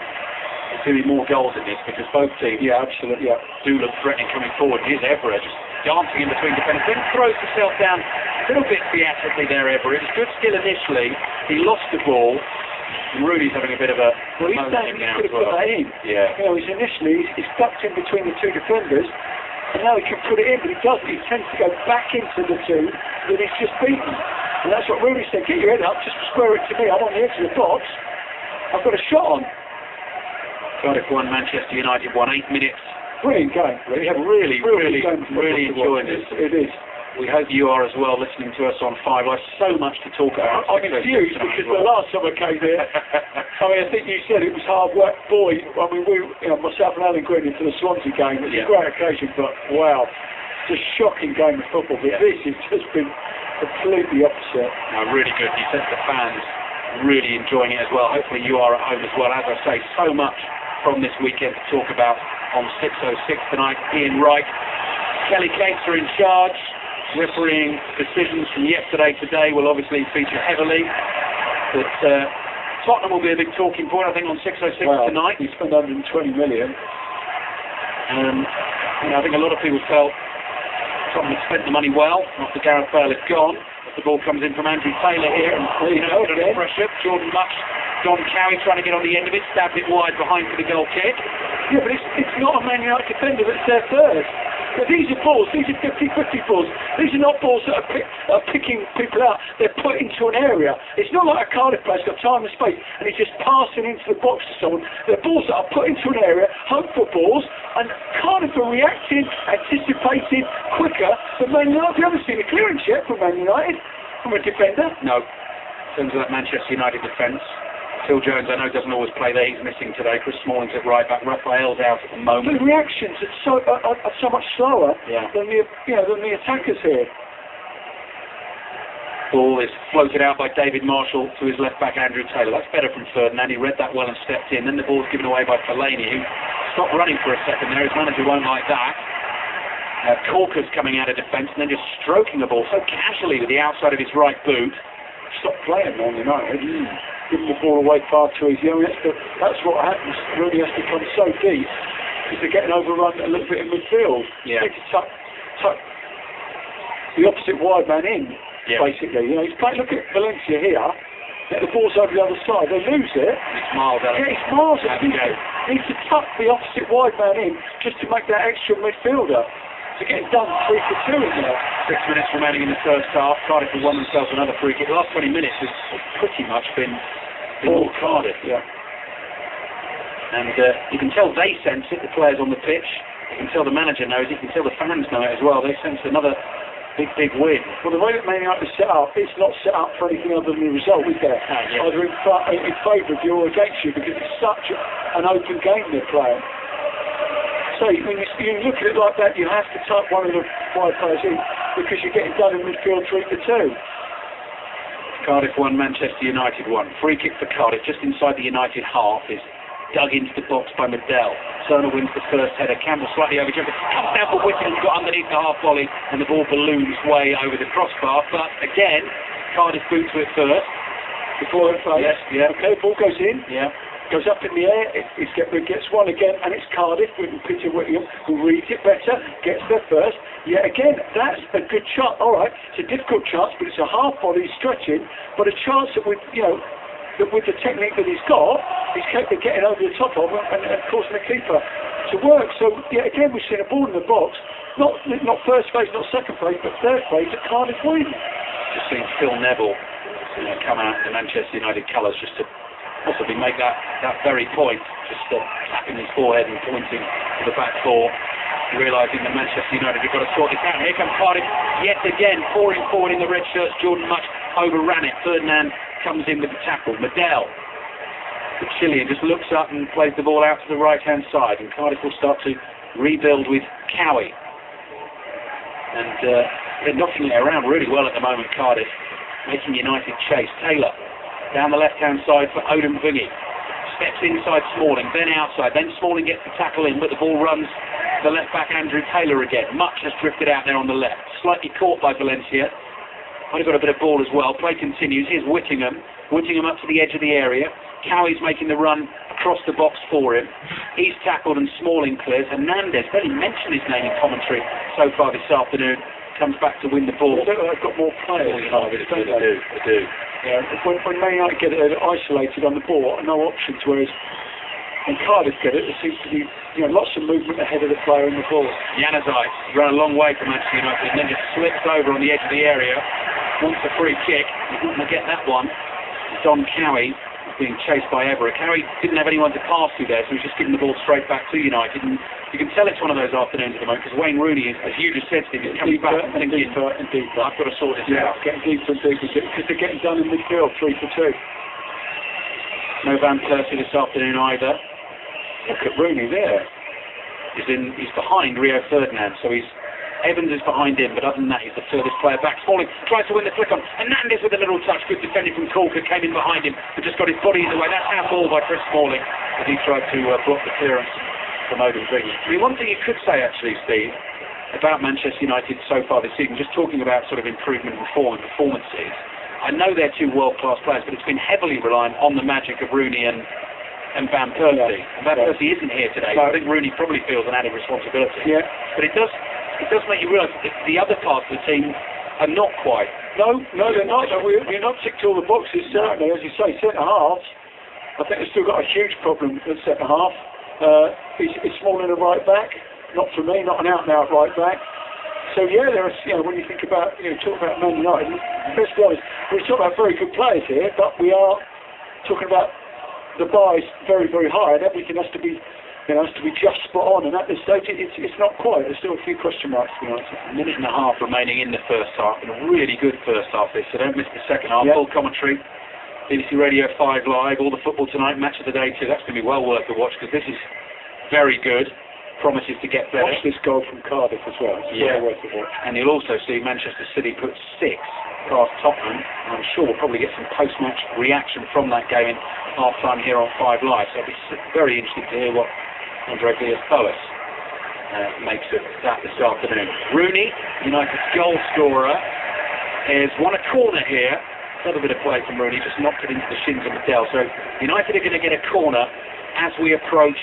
there's going to be more goals in this because both teams do look threatening coming forward. Here's Evra just dancing in between defenders, then throws himself down a little bit theatrically there, Evra. It was good skill initially. He lost the ball. And Rooney's having a bit of a... Well, he's saying he could have put that in. Yeah. You know, he's stuck in between the 2 defenders, and now he can put it in, but he doesn't. He tends to go back into the 2 that he's just beaten. And that's what Rooney said. Get your head up, just square it to me. I'm on the edge of the box. I've got a shot on. Cardiff 1, Manchester United 1, 8 minutes. Brilliant game. Really enjoying this. It is. We hope you are as well, listening to us on 5 Live. So much to talk about. I'm confused because the last time I came here, I think you said it was hard work. Boy, myself and Alan Green into the Swansea game. It was a great occasion, but wow, it's a shocking game of football. But this has just been completely opposite. No, really good. You said the fans really enjoying it as well. Hopefully you are at home as well. As I say, so much from this weekend to talk about on 606 tonight. Ian Wright, Kelly Cates are in charge. Refereeing decisions from yesterday today will obviously feature heavily, but Tottenham will be a big talking point, I think, on 606 tonight. He spent 120 million. I think a lot of people felt Tottenham had spent the money well after Gareth Bale had gone. But the ball comes in from Andrew Taylor here, and under pressure. Jordan Much, Don Cowie trying to get on the end of it, stabbed it wide behind for the goal kick. Yeah, but it's not a Man United defender that's there first. But these are balls, these are 50-50 balls. These are not balls that are picking people out. They're put into an area. It's not like a Cardiff player's got time and space and he's just passing into the box to someone. They're balls that are put into an area, hopeful balls, and Cardiff are reacting, anticipating quicker than Man United. Have you ever seen a clearance yet from Man United? From a defender? No. In terms of that Manchester United defence, Phil Jones, I know, doesn't always play there. He's missing today. Chris Smalling's at right back. Raphael's out at the moment. The reactions are so much slower than the attackers here. Ball is floated out by David Marshall to his left back Andrew Taylor. That's better from Ferdinand. He read that well and stepped in. Then the ball's given away by Fellaini, who stopped running for a second there. His manager won't like that. Corker's coming out of defence and then just stroking the ball so casually with the outside of his right boot. Stop playing, Man United. Giving the ball away far too easy. That's what happens. Really has to come so deep because they're getting overrun a little bit in midfield. Yeah. They need to tuck the opposite wide man in, basically. He's playing. Look at Valencia here. The ball's over the other side. They lose it. It's miles out. Yeah, it's miles out. He needs to tuck the opposite wide man in just to make that extra midfielder. To get it done 3 for 2 in there. 6 minutes remaining in the first half. Cardiff have won themselves another free kick. The last 20 minutes has pretty much been all Cardiff. Yeah. And you can tell they sense it, the players on the pitch. You can tell the manager knows it. You can tell the fans know it as well. They sense another big win. Well, the way that Man United is set up, it's not set up for anything other than the result, is there? Either in favour of you or against you, because it's such an open game they're playing. So when you look at it like that, you have to tuck one of the 5 players in because you're getting done in midfield 3 for 2. Cardiff 1, Manchester United 1. Free kick for Cardiff just inside the United half is dug into the box by Medell. Turner wins the first header. Campbell slightly overjumps. Comes down for Whittingham's got underneath the half volley, and the ball balloons way over the crossbar. But again, Cardiff boot to it first. Before it plays. Yes, yeah. Okay, ball goes in. Yeah. Goes up in the air, it gets one again, and it's Cardiff with Peter Whittingham, who reads it better, gets there first. Yeah, again, that's a good chance. All right, it's a difficult chance, but it's a half volley stretching, but a chance that with that with the technique that he's got, he's capable of getting over the top of him and causing the keeper to work. So yeah, again, we've seen a ball in the box, not first phase, not second phase, but third phase at Cardiff win. Just seen Phil Neville come out in the Manchester United colours just to possibly make that very point, just tapping his forehead and pointing to the back four, realising that Manchester United have got to sort this out. Here comes Cardiff yet again, pouring forward in the red shirts. Jordan Much overran it. Ferdinand comes in with the tackle. Medell, the Chilean, just looks up and plays the ball out to the right-hand side, and Cardiff will start to rebuild with Cowie. And they're knocking it around really well at the moment, Cardiff, making United chase. Taylor down the left-hand side for Odin Vingy. Steps inside Smalling, then outside, then Smalling gets the tackle in, but the ball runs to the left-back Andrew Taylor again. Much has drifted out there on the left. Slightly caught by Valencia. Might have got a bit of ball as well. Play continues. Here's Whittingham. Whittingham up to the edge of the area. Cowie's making the run across the box for him. He's tackled and Smalling clears. Hernandez, barely mentioned his name in commentary so far this afternoon, comes back to win the ball. They've got more players. They do. Yeah, when Man United get it isolated on the ball, no options, whereas when Cardiff get it, there seems to be lots of movement ahead of the player in the ball. Januzaj ran a long way from Manchester United and then just slips over on the edge of the area. Wants a free kick. He's not going to get that one. Don Cowie being chased by Everett. Cowie didn't have anyone to pass to there, so he's just giving the ball straight back to United. And you can tell it's one of those afternoons at the moment, because Wayne Rooney, as you just said, Steve, is coming back and thinking, deeper and deeper. I've got to sort this out. Getting deeper and deeper, because they're getting done in midfield, 3 for 2. No Van Persie this afternoon either. Look at Rooney there. He's behind Rio Ferdinand, so Evans is behind him, but other than that, he's the furthest player back. Smalling tries to win the flick on. Hernandez with a little touch, good defending from Corker, came in behind him, but just got his body in the way. That's handball by Chris Smalling, as he tried to block the clearance from Odin Vingy. I mean, one thing you could say, actually, Steve, about Manchester United so far this season, just talking about sort of improvement in form and performances, I know they're two world-class players, but it's been heavily reliant on the magic of Rooney and Van Persie. And Van Persie isn't here today, so I think Rooney probably feels an added responsibility. Yeah. But it does make you realise that the other parts of the team are not quite. No, they're not. We're not ticked all the boxes, certainly. As you say, centre-halves, I think they've still got a huge problem at centre-half. It's Smalling a right-back. Not for me, not an out-and-out right-back. So yeah, there are, when you think about, talk about Man United, let's be honest, we're talking about very good players here, but we are talking about the bar is very, very high, and everything has to be just spot on, and at this stage it's not quite. There's still a few question marks to be honest. A minute and a half remaining in the first half, and a really good first half this, so don't miss the second half. Full commentary, BBC Radio 5 Live, all the football tonight, match of the day too. That's going to be well worth a watch, because this is very good. Promises to get better. Watch this goal from Cardiff as well. It's well worth a watch. And you'll also see Manchester City put 6 past Tottenham, and I'm sure we'll probably get some post-match reaction from that game in half-time here on 5 Live, so it'll be very interesting to hear what Andre Villas-Boas makes of that this afternoon. Rooney, United's goal scorer, has won a corner here. Another bit of play from Rooney, just knocked it into the shins of Medell. So United are going to get a corner as we approach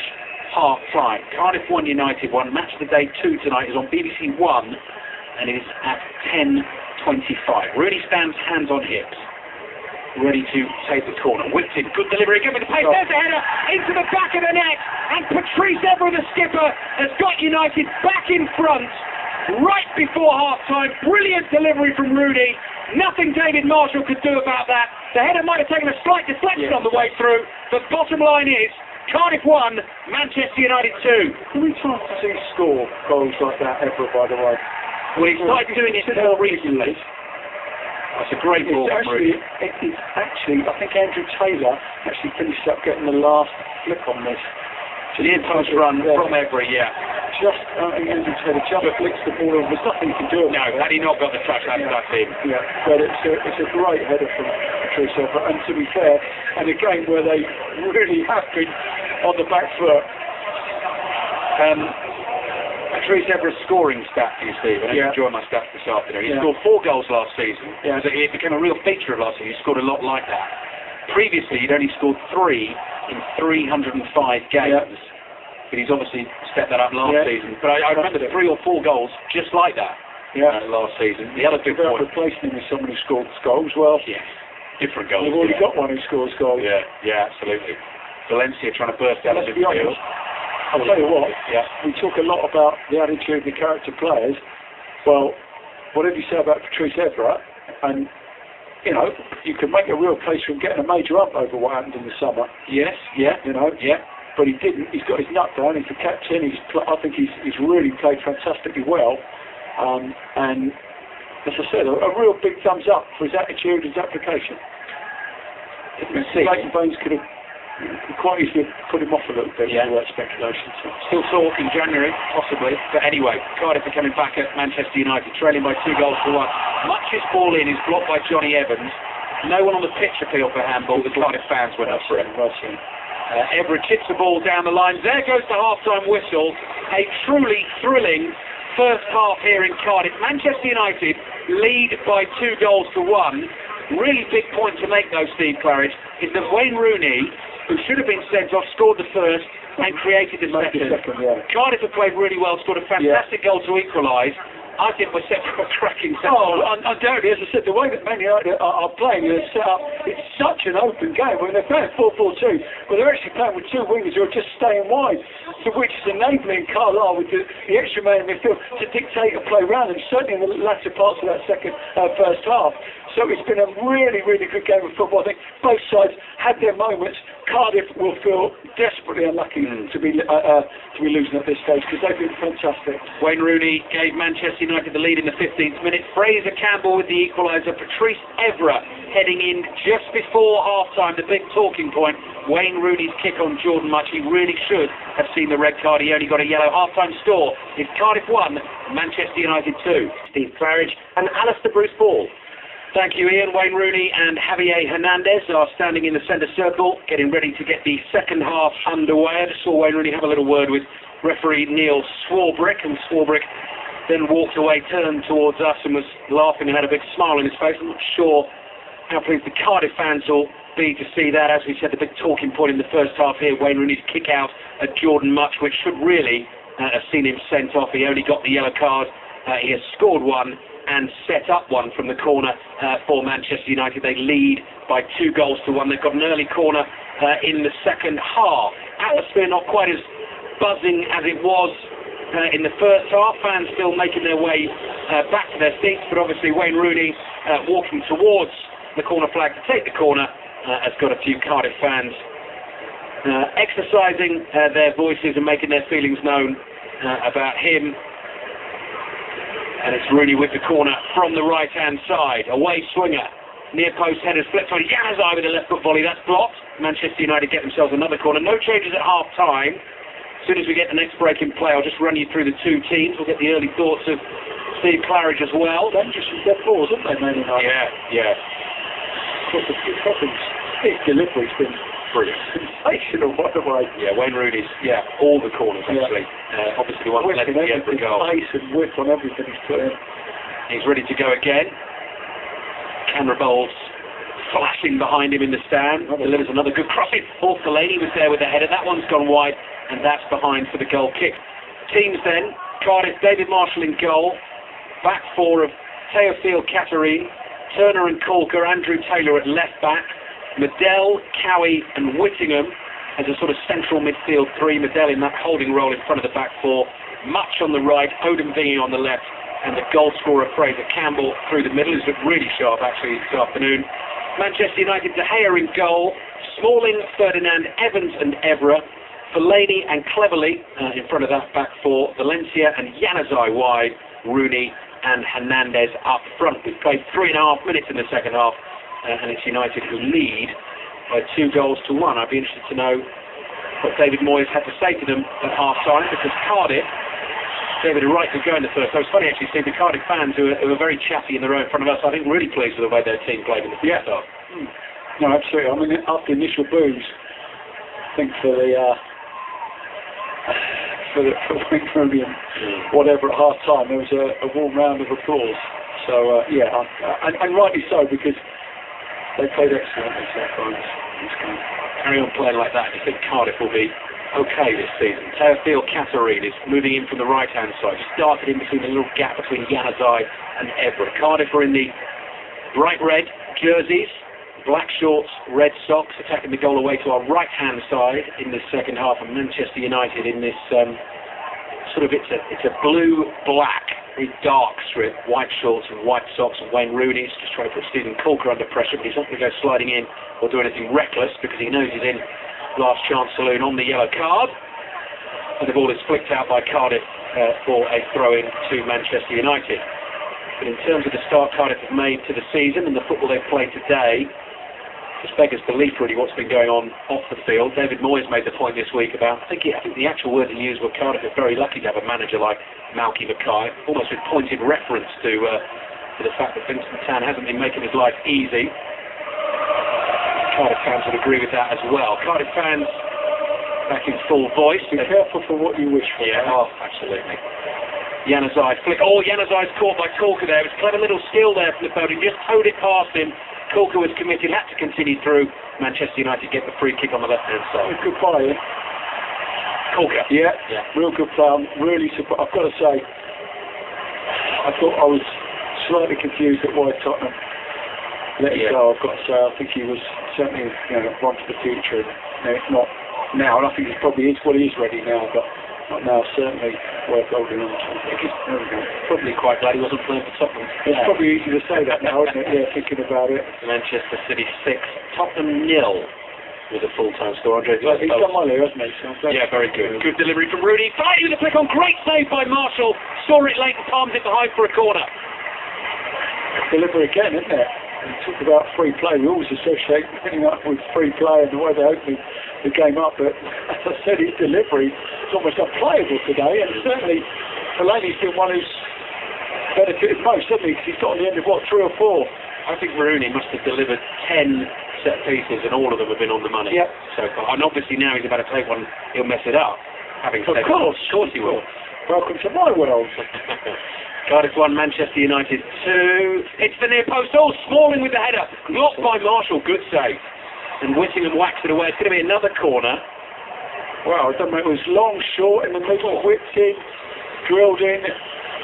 half-time. Cardiff 1, United 1. Match of the Day 2 tonight is on BBC 1, and it is at 10:25. Rooney stands hands on hips, ready to take the corner. Whipped in, good delivery, give me the pace, there's a header into the back of the net, and Patrice Evra, the skipper, has got United back in front right before half-time. Brilliant delivery from Rooney. Nothing David Marshall could do about that. The header might have taken a slight deflection on the way through, but bottom line is, Cardiff 1, Manchester United 2. Can we try to see score goals like that ever, by the way? Well, he started doing it more recently. That's a great ball from Rooney. It's actually, I think Andrew Taylor actually finished up getting the last flick on this. The in-post run from Every, Andrew Taylor just flicks the ball over. There's nothing he can do. No, had he not got the touch, that's him. Yeah, but it's a great header from Patrice Evra, and to be fair, and a game where they really have been on the back foot. Patrice Evra's scoring stat for you, Steve. I enjoyed my stats this afternoon. He scored 4 goals last season. It became a real feature of last season. He scored a lot like that. Previously, he'd only scored 3 in 305 games. But he's obviously stepped that up last season. But I remember 3 or 4 goals just like that last season. The other big point. Replacing him with someone who scored goals. Well, different goals. We've already got one who scores goals. Yeah, absolutely. Valencia trying to burst out of midfield. I'll tell you what, we talk a lot about the attitude of the character players. Well, whatever you say about Patrice Evra, and, you know, you can make a real case for him getting a major up over what happened in the summer. But he didn't. He's got his nut down. He's the captain. I think he's really played fantastically well. And, as I said, a real big thumbs up for his attitude, his application. Leighton Baines could have quite easily put him off a little bit with all that speculation. Still talk in January, possibly. But anyway, Cardiff are coming back at Manchester United, trailing by 2 goals to 1. Much's ball in is blocked by Johnny Evans. No one on the pitch appealed for handball. The Cardiff fans went up for it. Evra chips the ball down the line. There goes the half-time whistle. A truly thrilling first half here in Cardiff. Manchester United lead by 2 goals to 1. Really big point to make, though, Steve Claridge, is that Wayne Rooney, who should have been sent off, scored the first and created the second. Cardiff have played really well, scored a fantastic goal to equalise. I think we're set for a cracking second. Undoubtedly, as I said, the way that Man United are playing, they're set up, it's such an open game. When they're playing 4-4-2, but they're actually playing with 2 wingers who are just staying wide, to which is enabling Carlisle with the extra man in midfield to dictate a play round them, certainly in the latter parts of that first half. So it's been a really, really good game of football. I think both sides had their moments. Cardiff will feel desperately unlucky to be losing at this stage because they've been fantastic. Wayne Rooney gave Manchester United the lead in the 15th minute. Fraser Campbell with the equaliser. Patrice Evra heading in just before half-time. The big talking point, Wayne Rooney's kick on Jordan Much. He really should have seen the red card. He only got a yellow. Half-time score is Cardiff 1, Manchester United 2. Steve Claridge and Alistair Bruce Ball. Thank you, Ian. Wayne Rooney and Javier Hernandez are standing in the centre circle, getting ready to get the second half underway. I just saw Wayne Rooney have a little word with referee Neil Swarbrick, and Swarbrick then walked away, turned towards us and was laughing and had a big smile on his face. I'm not sure how pleased the Cardiff fans will be to see that. As we said, the big talking point in the first half here, Wayne Rooney's kick out at Jordan Much, which should really have seen him sent off. He only got the yellow card. He has scored one and set up one from the corner for Manchester United. They lead by 2 goals to 1. They've got an early corner in the second half. Atmosphere not quite as buzzing as it was in the first half. Fans still making their way back to their seats, but obviously Wayne Rooney walking towards the corner flag to take the corner has got a few Cardiff fans exercising their voices and making their feelings known about him. And it's Rooney with the corner from the right-hand side. Away swinger. Near post headers flipped on Yanazai with a left foot volley. That's blocked. Manchester United get themselves another corner. No changes at half-time. As soon as we get the next break in play, I'll just run you through the 2 teams. We'll get the early thoughts of Steve Claridge as well. Dangerous with their balls, haven't they, Man United? Yeah. Of course, his delivery's been brilliant. Sensational, by the way. Yeah, Wayne Rooney's, all the corners, actually. Obviously, the one that led to the end of the goal. Pace and width on everything he's put in. He's ready to go again. Camera bowls flashing behind him in the stand. Delivers another good crossing. Paul Fellaini was there with the header. That one's gone wide, and that's behind for the goal kick. Teams then, Cardiff, David Marshall in goal. Back 4 of Teofil Catherine, Turner and Corker, Andrew Taylor at left back. Medell, Cowie and Whittingham as a sort of central midfield 3. Medell in that holding role in front of the back 4. Much on the right, Odom Vingy on the left, and the goal scorer Fraser Campbell through the middle. He's looked really sharp actually this afternoon. Manchester United, De Gea in goal. Smalling, Ferdinand, Evans and Evra. Fellaini and Cleverley in front of that back 4. Valencia and Yanazai wide. Rooney and Hernandez up front. We've played 3.5 minutes in the second half. And it's United who lead by 2 goals to 1. I'd be interested to know what David Moyes had to say to them at half-time, because Cardiff, David had right to go in the first. So it's funny actually seeing the Cardiff fans who are very chatty in the row in front of us. I think really pleased with the way their team played in the first half. No, absolutely. I mean, after the initial boos, I think for the for Wayne Rooney and whatever at half time. There was a warm round of applause. So and rightly so, because they played excellently so far in this game. Carry on playing like that, and you think Cardiff will be okay this season. Teofil Catherine is moving in from the right-hand side, started in between the little gap between Januzaj and Everett. Cardiff are in the bright red jerseys, black shorts, red socks, attacking the goal away to our right-hand side in this second half, and Manchester United in this it's a blue-black, very dark strip, white shorts and white socks, and Wayne Rooney's just trying to put Stephen Corker under pressure, but he's not going to go sliding in or do anything reckless because he knows he's in last chance saloon on the yellow card, and the ball is flicked out by Cardiff for a throw-in to Manchester United. But in terms of the start Cardiff have made to the season and the football they've played today, just beggars belief really what's been going on off the field. David Moyes made the point this week about, I think the actual words he used were Cardiff are very lucky to have a manager like Malky Mackay, almost with pointed reference to the fact that Vincent Tan hasn't been making his life easy. Cardiff fans would agree with that as well. Cardiff fans back in full voice. Be careful for what you wish for. Yeah, absolutely. Januzaj flick. Januzaj's caught by Corker there. It was a clever little skill there from the Foden. Just towed it past him. Corker was committed, had to continue through. Manchester United get the free kick on the left-hand side. Good play, Corker. Yeah, real good play. I'm really surprised. I've got to say, I thought I was slightly confused at why Tottenham let it go. I've got to say, I think he was certainly one for the future. Not now, and I think he probably is. Well, he is ready now, but not now. Certainly worth holding on to. I think he's probably quite glad he wasn't playing for Tottenham. It's probably easy to say that now, isn't it? Yeah, thinking about it. Manchester City 6, Tottenham 0 with a full-time score. Andre, he's done well here, hasn't he? So yeah, very good. Good delivery from Rooney. Finding the flick on. Great save by Marshall. Saw it late and palms it behind for a corner. Delivery again, isn't it? We talk about free play. We always associate ending up with free play and the way they open the game up. But as I said, his delivery is almost unplayable today. And certainly, Fellaini's been one who's benefited most, hasn't he? Because he's got on the end of, 3 or 4. I think Rooney must have delivered 10 set pieces, and all of them have been on the money so far. And obviously now he's about to take one, he'll mess it up. Having said of course he will. Welcome to my world. Cardiff 1, Manchester United 2. It's the near post. Smalling with the header. Blocked by Marshall. Good save. And Whittingham whacks it away. It's going to be another corner. Wow, it was long, short, in the middle, whipped in, drilled in.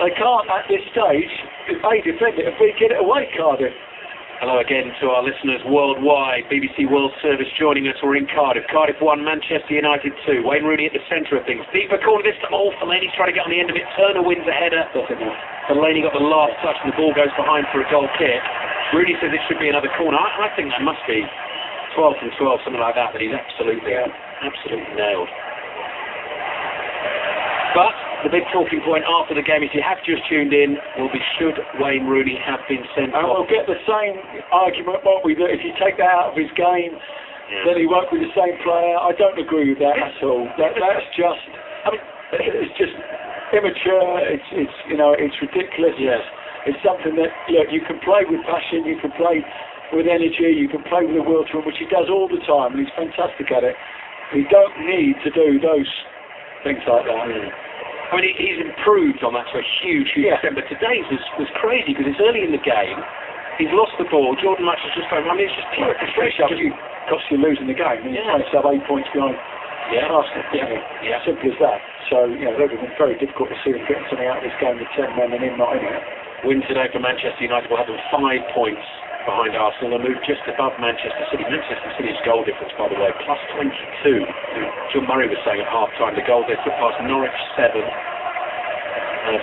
They can't, at this stage, if A, defend it, and B, get it away, Cardiff. Hello again to our listeners worldwide. BBC World Service joining us. We're in Cardiff. Cardiff 1, Manchester United 2. Wayne Rooney at the centre of things. Deeper corner this time. Fellaini's trying to get on the end of it. Turner wins a header. Fellaini got the last touch and the ball goes behind for a goal kick. Rooney says it should be another corner. I think that must be 12 from 12, something like that. But he's absolutely nailed. But the big talking point after the game, if you have just tuned in, will be should Wayne Rooney have been sent off? And we'll get the same argument, won't we, that if you take that out of his game, then he won't be the same player. I don't agree with that at all. That's just, it's just immature. It's ridiculous. Yes. It's something that, look, you can play with passion, you can play with energy, you can play with a will to him, which he does all the time, and he's fantastic at it. You don't need to do those things like that. I mean, he's improved on that to a huge extent, but today's was crazy because it's early in the game. He's lost the ball. Jordan Much has just found. I mean, it's just pure frustration. It costs you losing the game. And you're trying to have 8 points behind Arsenal. Simple as that. So, that would have been very difficult to see him getting something out of this game with 10 men and him not in it. Win today for Manchester United will have them 5 points behind Arsenal. They'll move just above Manchester City. Manchester City's goal difference, by the way, plus 22. John Murray was saying at half-time the goal they took past Norwich 7.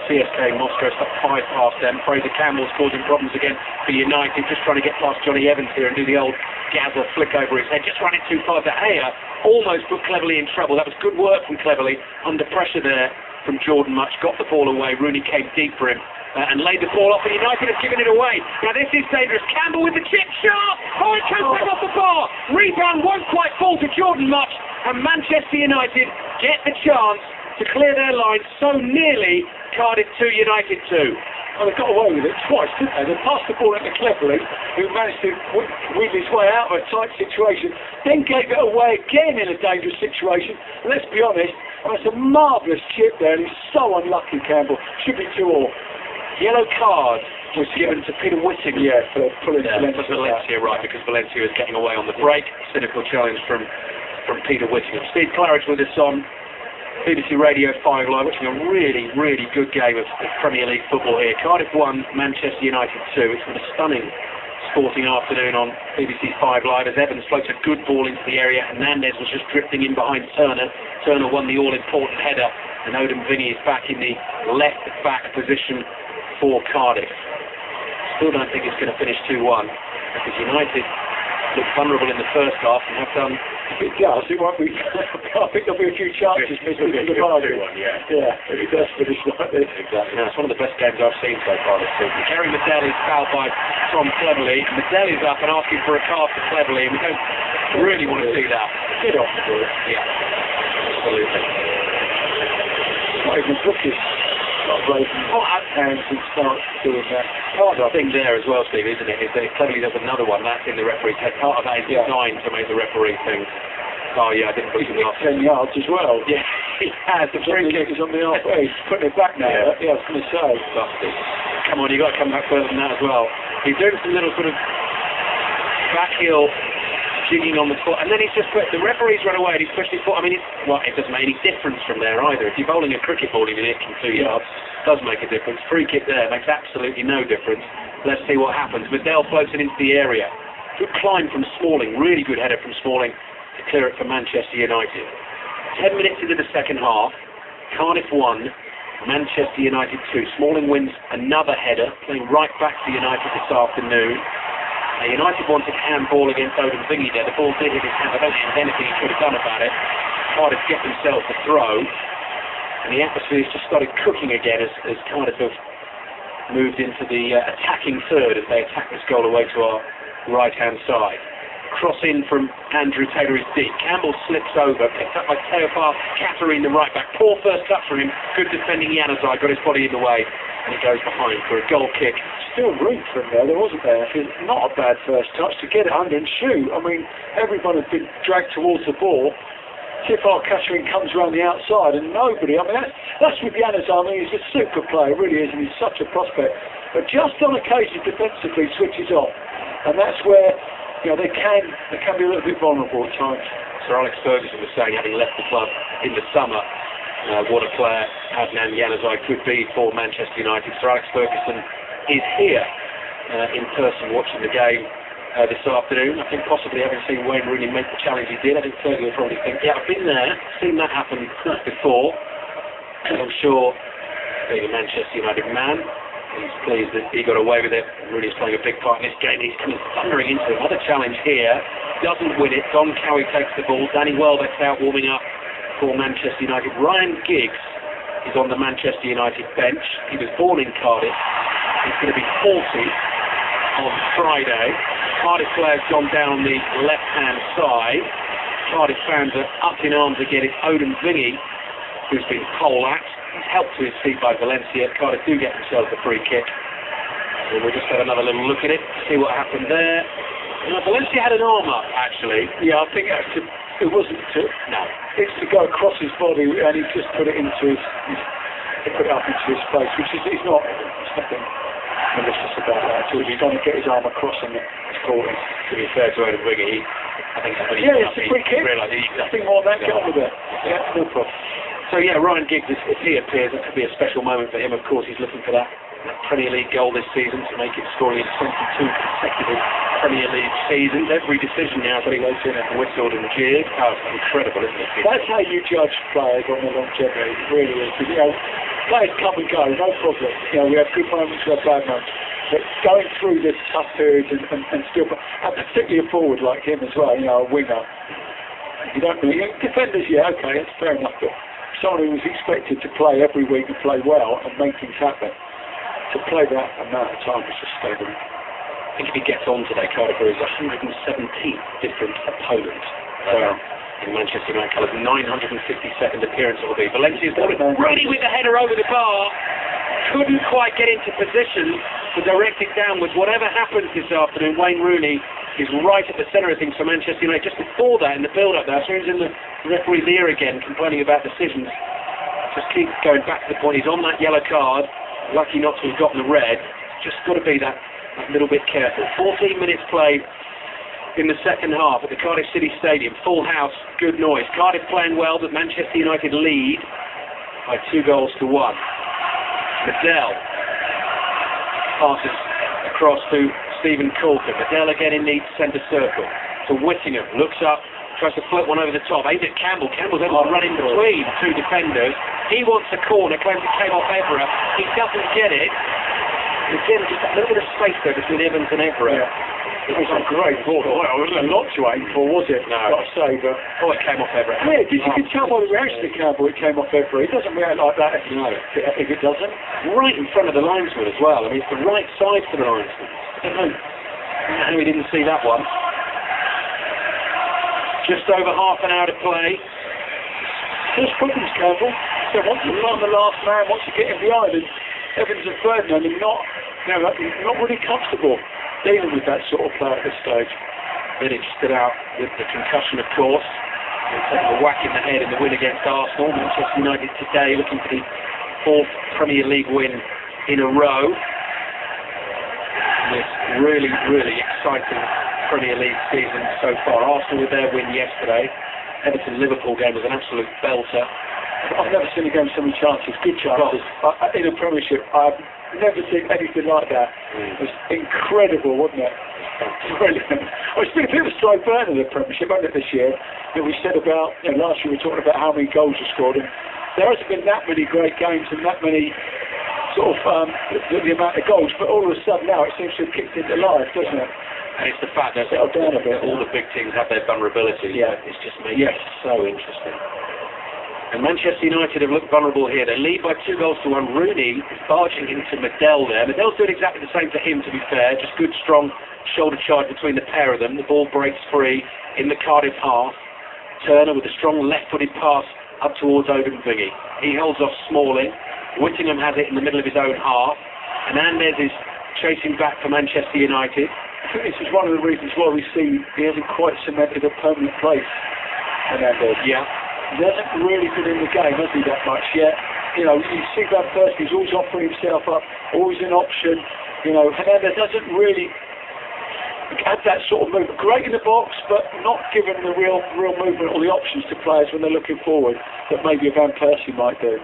CSK Moscow stuck 5 past them. Fraser Campbell's causing problems again for United, just trying to get past Johnny Evans here and do the old Gazza flick over his head. Just running too far. De Gea almost put Cleverley in trouble. That was good work from Cleverley. Under pressure there from Jordan Much. Got the ball away. Rooney came deep for him. And laid the ball off, and United have given it away. Now this is dangerous. Campbell with the chip shot. It comes back off the bar. Rebound won't quite fall to Jordan Much, and Manchester United get the chance to clear their lines so nearly. Cardiff 2, United 2. Well, they got away with it twice, didn't they? They passed the ball into Cleverly, who managed to wheel his way out of a tight situation, then gave it away again in a dangerous situation. And let's be honest, it's a marvellous chip there, and he's so unlucky, Campbell. Should be 2-2. Yellow card was given to Peter Whittingham. Yeah, for pulling Valencia, right, because Valencia is getting away on the break. Cynical challenge from Peter Whittingham. Steve Claridge with us on BBC Radio 5 Live, watching a really, really good game of Premier League football here. Cardiff 1, Manchester United 2. It's been a stunning sporting afternoon on BBC 5 Live as Evans floats a good ball into the area. Hernandez was just drifting in behind Turner. Turner won the all-important header, and Odin Vinny is back in the left-back position for Cardiff. Still don't think it's going to finish 2-1, because United looked vulnerable in the first half and have done. If it does, it won't be. I think there'll be a few chances missed with the bargain. Yeah, if it does finish like this. Exactly. No, it's one of the best games I've seen so far this season. Gary Medell is fouled by Tom Cleverly. Medell is up and asking for a card for Cleverly, and we don't really want to see that. Get off the ball. Yeah, absolutely. It's not even bookish. Not raising hands and start doing that. Part of the thing there as well, Steve, isn't it? Is that Cleverly does another one. That's in the referee's head. Part of that is designed to make the referee think, oh yeah, I didn't put it up. 10 yards as well. Yeah, he has. The free kick is on the halfway. He's putting it back now. Yeah, I was going to say. Busted. Come on, you've got to come back further than that as well. He's doing some little sort of back heel jigging on the foot, and then he's just put, the referee's run away and he's pushed his foot. I mean, it doesn't make any difference from there either. If you're bowling a cricket ball even hitting 2 yards, it does make a difference. Free kick there makes absolutely no difference. Let's see what happens. Medell floats it into the area. Good climb from Smalling, really good header from Smalling to clear it for Manchester United. 10 minutes into the second half, Cardiff 1, Manchester United 2. Smalling wins another header, playing right back to United this afternoon. United wanted handball against Odin Vingy there. The ball did hit his hand. I don't think there's anything he could have done about it. Cardiff get themselves a throw, and the atmosphere has just started cooking again as Cardiff have moved into the attacking third as they attack this goal away to our right-hand side. Cross in from Andrew Taylor is deep. Campbell slips over, picked up by Teofar Catherine, the right back. Poor first touch from him. Good defending Januzaj, got his body in the way, and he goes behind for a goal kick. Still room for him there wasn't there? It's not a bad first touch to get it under and shoot. I mean, everyone has been dragged towards the ball. Teofar Catherine comes around the outside and nobody, I mean, that's with Januzaj. I mean, he's a super player, really is, and he's such a prospect. But just on occasion defensively switches off, and that's where, you know, they can be a little bit vulnerable at times. Sir Alex Ferguson was saying, having left the club in the summer, what a player Adnan Januzaj could be for Manchester United. Sir Alex Ferguson is here in person watching the game this afternoon. I think possibly having seen Wayne Rooney make the challenge he did, I think Fergie will probably think, yeah, I've been there, seen that happen before. And I'm sure, being a Manchester United man, he's pleased that he got away with it. Rooney's playing a big part in this game. He's coming thundering into another challenge here. Doesn't win it. Don Cowie takes the ball. Danny Welbeck's out warming up for Manchester United. Ryan Giggs is on the Manchester United bench. He was born in Cardiff. He's going to be 40 on Friday. Cardiff players gone down the left-hand side. Cardiff fans are up in arms again. It's Odin Vingy who's been pole-axed. He's helped to his feet by Valencia. Cardiff do get themselves a free kick. So we'll just have another little look at it, see what happened there. Valencia had an arm up, actually. Yeah, I think it wasn't to... No. It's to go across his body, and he just put it into his put it up into his face, which is not... There's nothing malicious about that. So he's trying to get his arm across and it's caught him. To be fair to Odin Vingy, I think somebody... Yeah, it's a free kick. Nothing more than that. Get on with it. Yeah, no problem. So yeah, Ryan Giggs, if he appears, it could be a special moment for him. Of course, he's looking for that Premier League goal this season to make it scoring in 22 consecutive Premier League seasons. Every decision now that he goes in and whistled and jeered. Oh, it's incredible, isn't it? That's how you judge players on the longevity. It really is. You know, players come and go, no problem. You know, we have good moments, we have bad moments. But going through this tough period and still, and particularly a forward like him as well, you know, a winger. You don't really, defenders, yeah, okay, it's fair enough. But someone who was expected to play every week and play well and make things happen, to play that amount of time is just staggering. I think if he gets on today, Cardiff is 117th different opponent in Manchester United colours. 952nd appearance it will be. Valencia's ball. Rooney with the header over the bar. Couldn't quite get into position to direct it downwards. Whatever happens this afternoon, Wayne Rooney is right at the centre of things for Manchester United. Just before that, in the build-up there, so he's in the referee's ear again, complaining about decisions. Just keep going back to the point. He's on that yellow card. Lucky not to have gotten the red. Just got to be that little bit careful. 14 minutes played in the second half at the Cardiff City Stadium. Full house, good noise. Cardiff playing well, but Manchester United lead by 2-1. Medell passes across to Stephen Coulter. Medell again in the centre circle. To Whittingham, looks up, tries to flirt one over the top. Aimed at Campbell. Campbell's able to run in between two defenders. He wants a corner, claims it came off Evra. He doesn't get it. Again, just a little bit of space there between Evans and Evra. Yeah. It was a great ball. Well, it wasn't a lot to aim for, was it? No. Got to say, but... Oh, it came off Evra. Yeah, you could tell by the reaction of Campbell it came off Evra. He doesn't react like that if it doesn't. Right in front of the linesman as well. I mean, it's the right side for the linesman. I don't know how we didn't see that one. Just over half an hour to play. There's problems, Campbell. So once you find the last man, once you get him behind, and Evans and Ferdinand are not really comfortable dealing with that sort of play at this stage. Vidic stood out with the concussion, of course. Taking a whack in the head in the win against Arsenal. Manchester United today looking for the 4th Premier League win in a row. This really, really exciting Premier League season so far. Arsenal with their win yesterday. Everton-Liverpool game was an absolute belter. I've never seen a game so many chances, good chances. In a Premiership, I've never seen anything like that. It was incredible, wasn't it? Brilliant. Well, it's been a bit of a slow burn in the Premiership, hasn't it, this year? We said about, last year we were talking about how many goals were scored, and there hasn't been that many great games and that many sort of the amount of goals, but all of a sudden now it seems to have kicked into life, doesn't it? And it's the fact that settled down a bit, all the big teams have their vulnerabilities. Yeah. It's just made it so interesting. And Manchester United have looked vulnerable here. They lead by 2-1. Rooney is barging into Medell there. Medell's doing exactly the same to him, to be fair. Just good, strong shoulder charge between the pair of them. The ball breaks free in the Cardiff half. Turner with a strong left-footed pass up towards Odemwingie. He holds off Smalling. Whittingham has it in the middle of his own half. Hernandez is chasing back for Manchester United. I think this is one of the reasons why we see he hasn't quite cemented a permanent place. Hernandez. Yeah. He hasn't really been in the game, has he, that much yet? You see Van Persie, he's always offering himself up, always an option. Hernandez doesn't really have that sort of movement. Great in the box, but not given the real movement or the options to players when they're looking forward that maybe a Van Persie might do.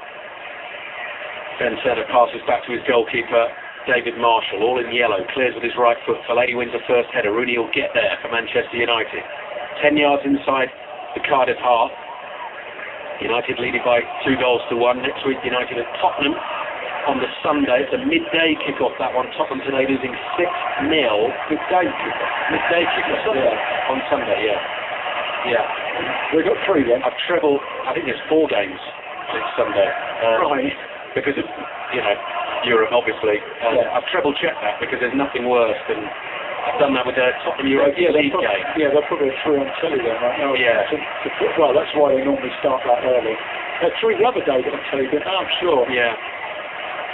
Ben Centre passes back to his goalkeeper, David Marshall, all in yellow, clears with his right foot. Fellaini wins the first header. Rooney will get there for Manchester United. 10 yards inside the Cardiff half. United leading by 2-1. Next week, United at Tottenham on the Sunday. It's a midday kick-off, that one. Tottenham today losing 6-0. Midday kick-off. Midday kick-off on Sunday, yeah. We've got 3 then. I've trebled, I think there's 4 games next Sunday. Right. Because of, Europe, obviously. I've treble-checked that because there's nothing worse than... I've done that with the Tottenham Europa League game. Yeah, they'll put it through on telly then, right? No, yeah. Well, that's why they normally start that early. They're 3 the other day on telly, but I'm sure. Yeah.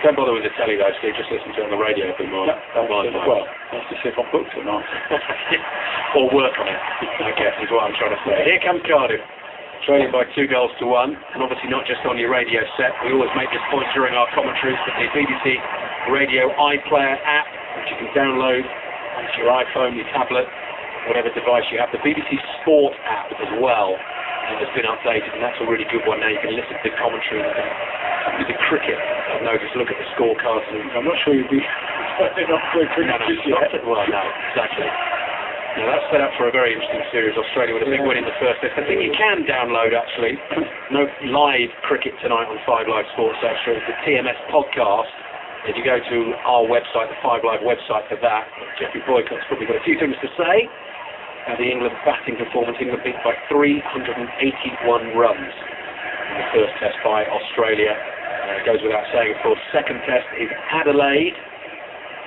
Don't bother with the telly though, Steve. Just listen to it on the radio every morning. Well, that's to see if I'm booked or not. Or work on it, I guess, is what I'm trying to say. Here comes Cardiff, trailing by 2-1, and obviously not just on your radio set. We always make this point during our commentaries, but the BBC Radio iPlayer app, which you can download onto your iPhone, your tablet, whatever device you have. The BBC Sport app as well has been updated, and that's a really good one now. You can listen to the commentary with the cricket. I've noticed, look at the scorecards. And I'm not sure you'd be not for cricket just yet. Well, no, exactly. Now that's set up for a very interesting series. Australia with a big win in the first test. I think you can download, actually. No live cricket tonight on 5 Live Sports Extra. It's the TMS podcast. If you go to our website, the 5 Live website for that, Jeffrey Boycott's probably got a few things to say. The England batting performance, England beat by 381 runs in the first test by Australia. It goes without saying, of course, second test is Adelaide.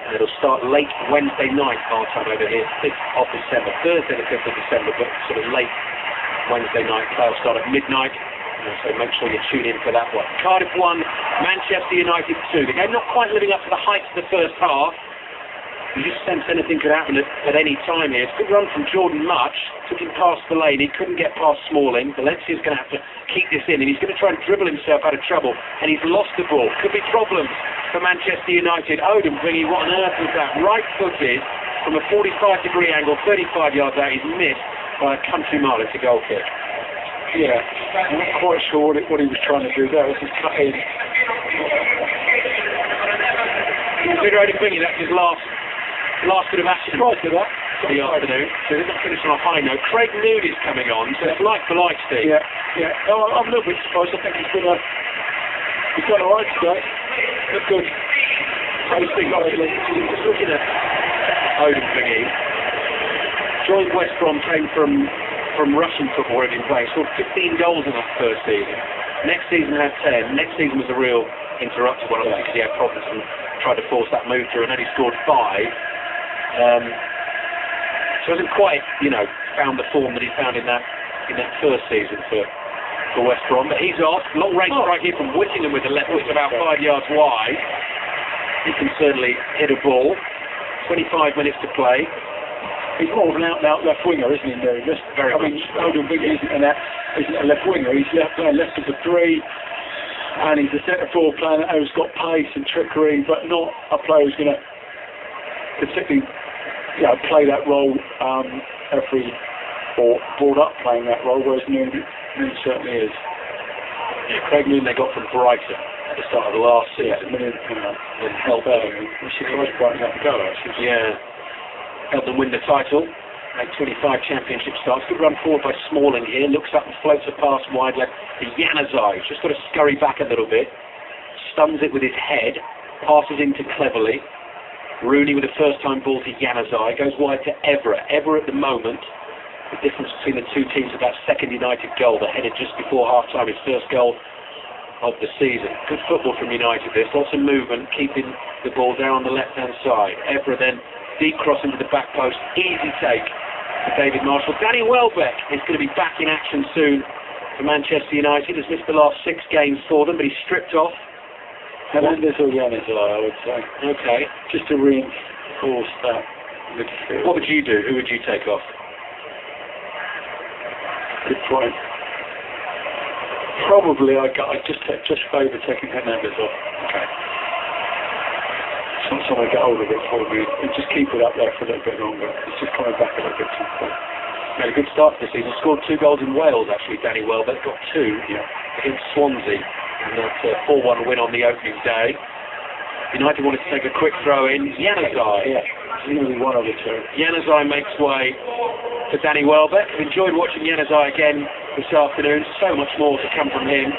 And it'll start late Wednesday night, our time over here, 5th of December. Thursday the 5th of December, but sort of late Wednesday night playoff start at midnight. So make sure you tune in for that one. Cardiff 1, Manchester United 2. The game not quite living up to the heights of the first half. You just sense anything could happen at any time here. It's a good run from Jordan Much. Took him past the lane. He couldn't get past Smalling. Valencia's going to have to keep this in, and he's going to try and dribble himself out of trouble. And he's lost the ball. Could be problems for Manchester United. Odom thinking, what on earth was that? Right-footed from a 45-degree angle, 35 yards out. He's missed by a country mile. It's a goal kick. Yeah, I'm not quite sure what he was trying to do there. It was just cut in. Peter Odom thinking that's his last bit of action Right to that. for the afternoon. So they're not finishing on a high note. Craig Noon is coming on, so it's like for like, Steve. Yeah. No, I'm a little bit surprised. I think he's done all right today. Look good. Just looking at Odom thingy. Joined West Brom, came from Russian football, where he'd been playing. Scored 15 goals in that first season. Next season had 10. Next season was a real interrupted one, obviously, because he had problems and tried to force that move through, and only scored 5. So hasn't quite, found the form that he found in that first season for West Brom. But he's off. Long range strike here from Whittingham with the left, which is about 5 yards wide. He can certainly hit a ball. 25 minutes to play. He's more of an out-and-out left winger, isn't he, Mary? Very much. Odom isn't a left winger. He's playing left of the 3, and he's a centre forward player who's got pace and trickery, but not a player who's going to particularly play that role or brought up playing that role, whereas Noon certainly is. Yeah, Craig Noon they got from Brighton at the start of the last season. And held out. Which is quite Brighton had to go, actually. Yeah. Helped them win the title. Made 25 championship starts. Good run forward by Smalling here. Looks up and floats a pass wide left to Januzaj. Just got to scurry back a little bit. Stuns it with his head. Passes into Cleverly. Rooney with a first-time ball to Januzaj. Goes wide to Evra. Evra at the moment. The difference between the two teams is that second United goal. They headed just before half-time. His first goal of the season. Good football from United. There's lots of movement. Keeping the ball down on the left-hand side. Evra then deep cross into the back post, easy take for David Marshall. Danny Welbeck is going to be back in action soon for Manchester United. Has missed the last 6 games for them, but he's stripped off. Hernandez or Januzaj, I would say. Okay. Just to reinforce that midfield. What would you do? Who would you take off? Good point. Probably I just favour taking Hernandez off. Okay. Someone get hold of it for me and just keep it up there for a little bit longer. It's just coming back a little bit too quick. Made a good start to the season. Scored 2 goals in Wales, actually, Danny Welbeck. Got 2 against Swansea. And that 4-1 win on the opening day. United wanted to take a quick throw in. Januzaj. Yeah, nearly one of the 2. Januzaj makes way to Danny Welbeck. I've enjoyed watching Januzaj again this afternoon. So much more to come from him.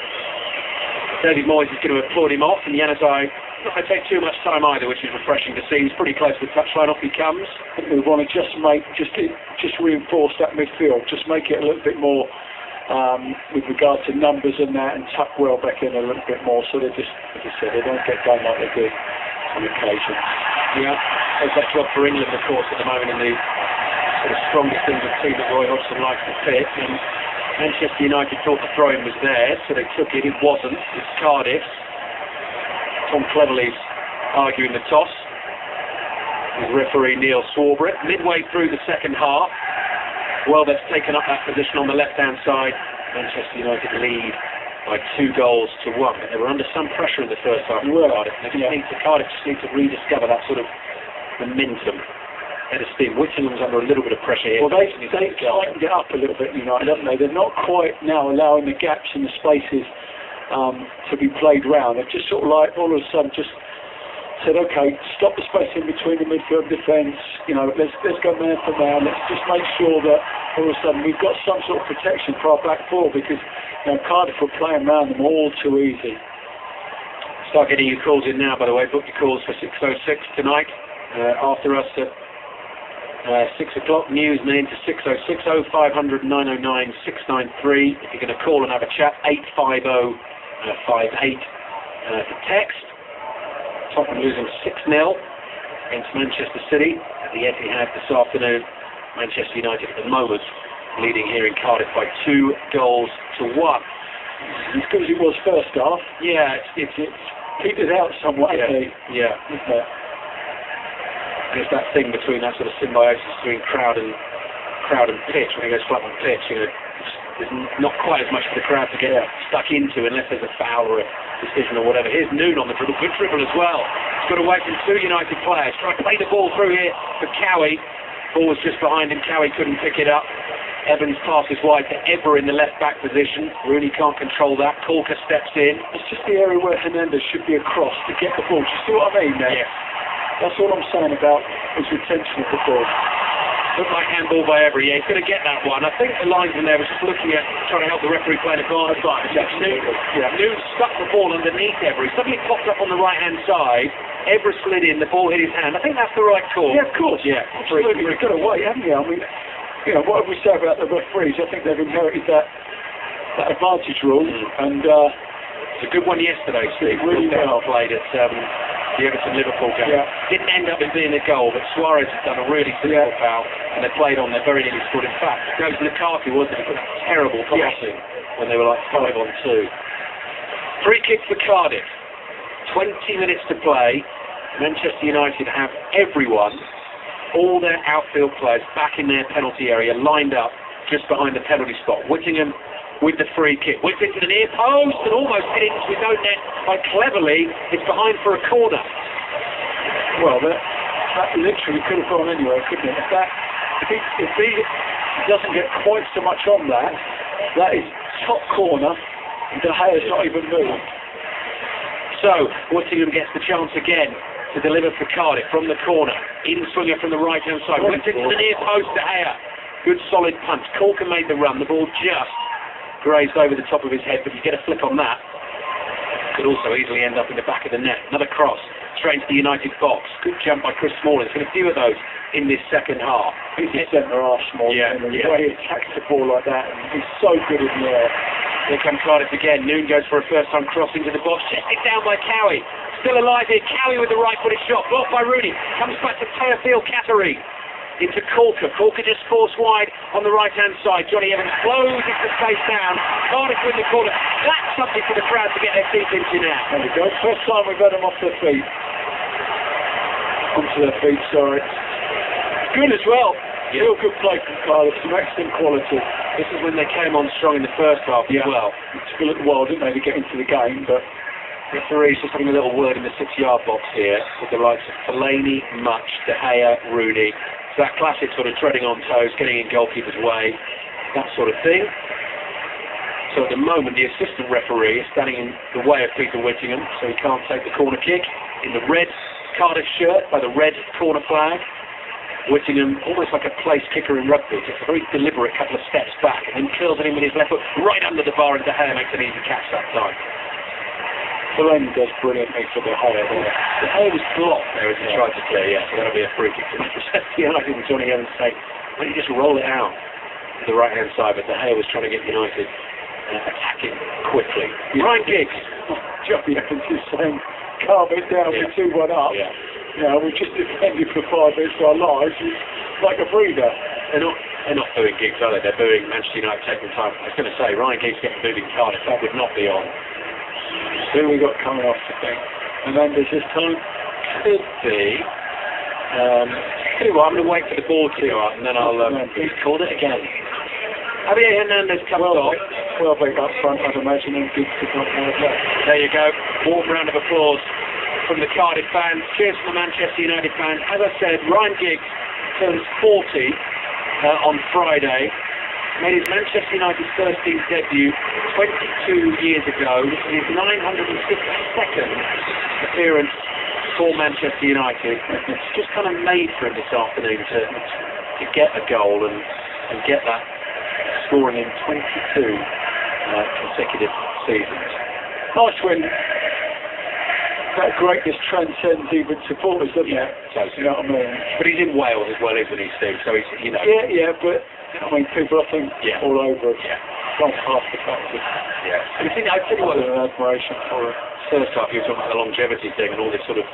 David Moyes is going to applaud him off, and Januzaj not going to take too much time either, which is refreshing to see. He's pretty close to the touchline. Off he comes. I think we want to just reinforce that midfield, just make it a little bit more with regard to numbers and that, and tuck Welbeck in a little bit more, so they just, as I said, they don't get done like they did on occasion. Yeah, there's that job for England, of course, at the moment in the sort of strongest England team that Roy Hodgson likes to pick. And Manchester United thought the throw-in was there, so they took it. It wasn't. It's Cardiff. Tom Cleverley's arguing the toss with referee Neil Swarbrick. Midway through the second half, Welbeck's taken up that position on the left-hand side. Manchester United lead by 2 goals to 1. But they were under some pressure in the first half. Cardiff just need to rediscover that sort of momentum. Head of steam. Whittingham's under a little bit of pressure here. Well, they've tightened it up a little bit, United, haven't they? They're not quite now allowing the gaps and the spaces to be played round. They've just sort of like all of a sudden just said, okay, stop the space in between the midfield defence, let's go man for man, let's just make sure that all of a sudden we've got some sort of protection for our back four, because Cardiff were playing around them all too easy. Start getting your calls in now, by the way. Book your calls for 6:06 tonight. After us at 6 o'clock, news and then into 6:06, 0500 909 693. If you're going to call and have a chat, 850 58 for text. Tottenham losing 6-0 against Manchester City at the Etihad this afternoon. Manchester United at the moment leading here in Cardiff by 2 goals to 1. As good as it was first half. Yeah, it's petered out somewhat. yeah. Isn't it? There's that thing between that sort of symbiosis between crowd and pitch. When it goes flat on pitch, there's not quite as much for the crowd to get stuck into unless there's a foul or a decision or whatever. Here's Noon on the dribble, good dribble as well. He's got away from 2 United players. Trying to play the ball through here for Cowie. Ball was just behind him. Cowie couldn't pick it up. Evans passes wide to Ever in the left back position. Rooney can't control that. Corker steps in. It's just the area where Hernandez should be across to get the ball. Do you see what I mean there? Yes. That's all I'm saying about his retention of the ball. Looked like handball by Ever. Yeah, he's going to get that one. I think the linesman there was just looking at trying to help the referee play an advantage. Noon stuck the ball underneath Ever. He suddenly popped up on the right-hand side. Ever slid in. The ball hit his hand. I think that's the right call. Yeah, of course. Yeah, absolutely. You've got to wait, haven't you? I mean, what have we said about the referees? I think they've inherited that advantage rule, and it's a good one yesterday. Steve really well played at the Everton-Liverpool game. Yeah. Didn't end up being a goal, but Suarez had done a really simple foul, and they played on there, very nearly scored. In fact, it goes McCarthy, wasn't it? He put a terrible crossing when they were like 5-on-2. Free kick for Cardiff. 20 minutes to play. Manchester United have everyone, all their outfield players back in their penalty area, lined up just behind the penalty spot. Whittingham with the free kick. Whipped into the near post and almost hit into his own net by Cleverly. It's behind for a corner. Well, that literally could have gone anywhere, couldn't it? If he doesn't get quite so much on that is top corner, and De Gea's not even moved. So, Whittingham gets the chance again to deliver for Cardiff from the corner. In swinger from the right-hand side. Whipped into the near post, De Gea. Good solid punch. Corker made the run. The ball just grazed over the top of his head, but you get a flick on that. Could also easily end up in the back of the net. Another cross straight into the United box. Good jump by Chris Smalling. There's been a few of those in this second half. He's a centre-half Smalling, and the way he attacks the ball like that, and he's so good in the air. Here comes Cardiff again. Noon goes for a first-time cross into the box. Chested down by Cowie. Still alive here. Cowie with the right-footed shot. Blocked by Rooney. Comes back to Teofil Kateri. Into Corker. Corker just forced wide on the right-hand side. Johnny Evans closes the space down. Cardiff win the corner. That's something for the crowd to get their teeth into now. There we go. First time we've had them off their feet. Onto their feet, sorry. Good as well. Yeah. Real good play from Cardiff. Some excellent quality. This is when they came on strong in the first half as well. It took a little while, didn't they, to get into the game, but referee's just having a little word in the 6-yard box here with the likes of Fellaini, Much, De Gea, Rooney. It's that classic sort of treading on toes, getting in goalkeeper's way, that sort of thing. So at the moment the assistant referee is standing in the way of Peter Whittingham, so he can't take the corner kick. In the red Cardiff shirt by the red corner flag. Whittingham, almost like a place kicker in rugby, takes a very deliberate couple of steps back and then curls it in with his left foot right under the bar, and De Gea makes an easy catch that time. Fellaini does brilliantly for De Gea there. De Gea was blocked there as he tried to clear, so that'll be a free kick to Manchester United, and Johnny Evans say, why don't you just roll it out to the right-hand side, but De Gea was trying to get United attacking quickly. Ryan Giggs. Johnny Evans is saying, calm it down, we're 2-1 up. We've just defended for 5 minutes of our lives. It's like a breather. They're not booing Giggs, are they? They're booing Manchester United taking time. I was going to say, Ryan Giggs getting booed in Cardiff, that would not be on. Who we got coming off, I think? Hernandez this time? Could be. Tell you what, I'm going to wait for the ball to go up, and then I'll... he's called it again. Javier Hernandez comes off. 12 up front, I'd imagine, and Giggs could not have that. There you go. Warm round of applause from the Cardiff fans. Cheers from the Manchester United fans. As I said, Ryan Giggs turns 40 on Friday. Made his Manchester United first team debut 22 years ago. This is his 952nd appearance for Manchester United. It's just kind of made for him this afternoon to get a goal and get that scoring in 22 consecutive seasons. Nice win. That greatness transcends even supporters, doesn't it? You know what I mean? But he's in Wales as well, isn't he, Steve? So he's, you know. Yeah, but I mean, people I think all over it. Can't pass the factor. And I tell you what, an admiration for it. First half, you were talking about the longevity thing and all this sort of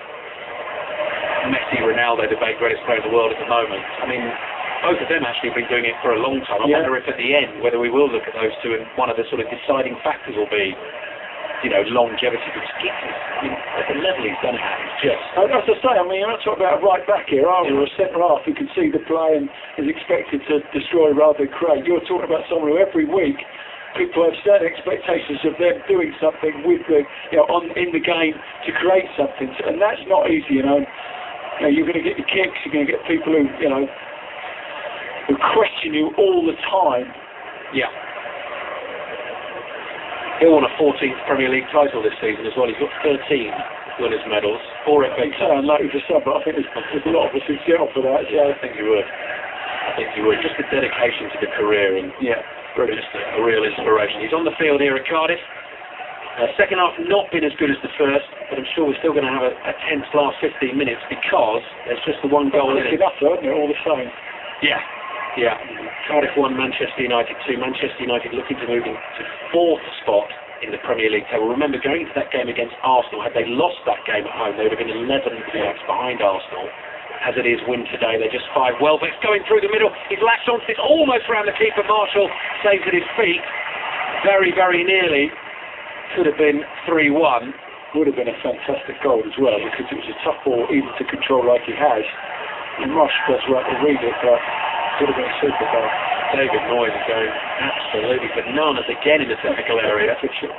Messi, Ronaldo debate, greatest player in the world at the moment. I mean, Both of them actually have been doing it for a long time. I wonder if at the end, whether we will look at those two and one of the sort of deciding factors will be, you know, longevity. Because I mean, at the level he's done it at, it's just... As I say, I mean, you're not talking about a right back here, are you? Or a centre half who can see the play and is expected to destroy rather than create. You're talking about someone who every week people have certain expectations of them doing something with the, you know, in the game to create something, and that's not easy, you know. You're going to get your kicks, you're going to get people who, you know, who question you all the time. Yeah. He won a 14th Premier League title this season as well. He's got 13 winners' medals, 4 FA Cups. Unlikely for some, but I think there's a lot of us who get off for that. Yeah, I think you would. I think you would. Just the dedication to the career and just a real inspiration. He's on the field here at Cardiff. Second half not been as good as the first, but I'm sure we're still going to have a tense last 15 minutes because there's just the one goal in it. Enough, aren't they, all the same? Yeah. Cardiff 1, Manchester United 2. Manchester United looking to move into 4th spot in the Premier League table. Remember, going into that game against Arsenal, had they lost that game at home, they would have been 11 points behind Arsenal. As it is, win today, they're just 5. Welbeck's going through the middle. He's latched on. It's almost round the keeper. Marshall saves at his feet. Very, very nearly. Could have been 3-1. Would have been a fantastic goal as well, because it was a tough ball even to control like he has. And Marshall does well to read it, but could have been a super goal. David Moyes is going absolutely bananas again in the technical area because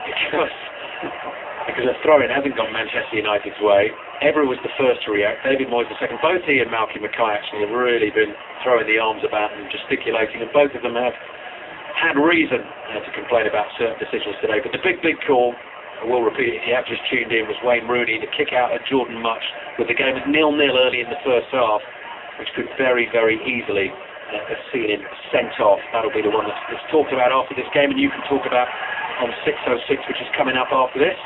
the throw-in hasn't gone Manchester United's way. Everett was the first to react. David Moyes the second. Both he and Malky Mackay actually have really been throwing the arms about and gesticulating, and both of them have had reason to complain about certain decisions today. But the big call, I will repeat it if you have just tuned in, was Wayne Rooney, the kick out at Jordan Much, with the game at 0-0 early in the first half, which could very, very easily have seen him sent off. That'll be the one that's talked about after this game, and you can talk about on 6:06, which is coming up after this.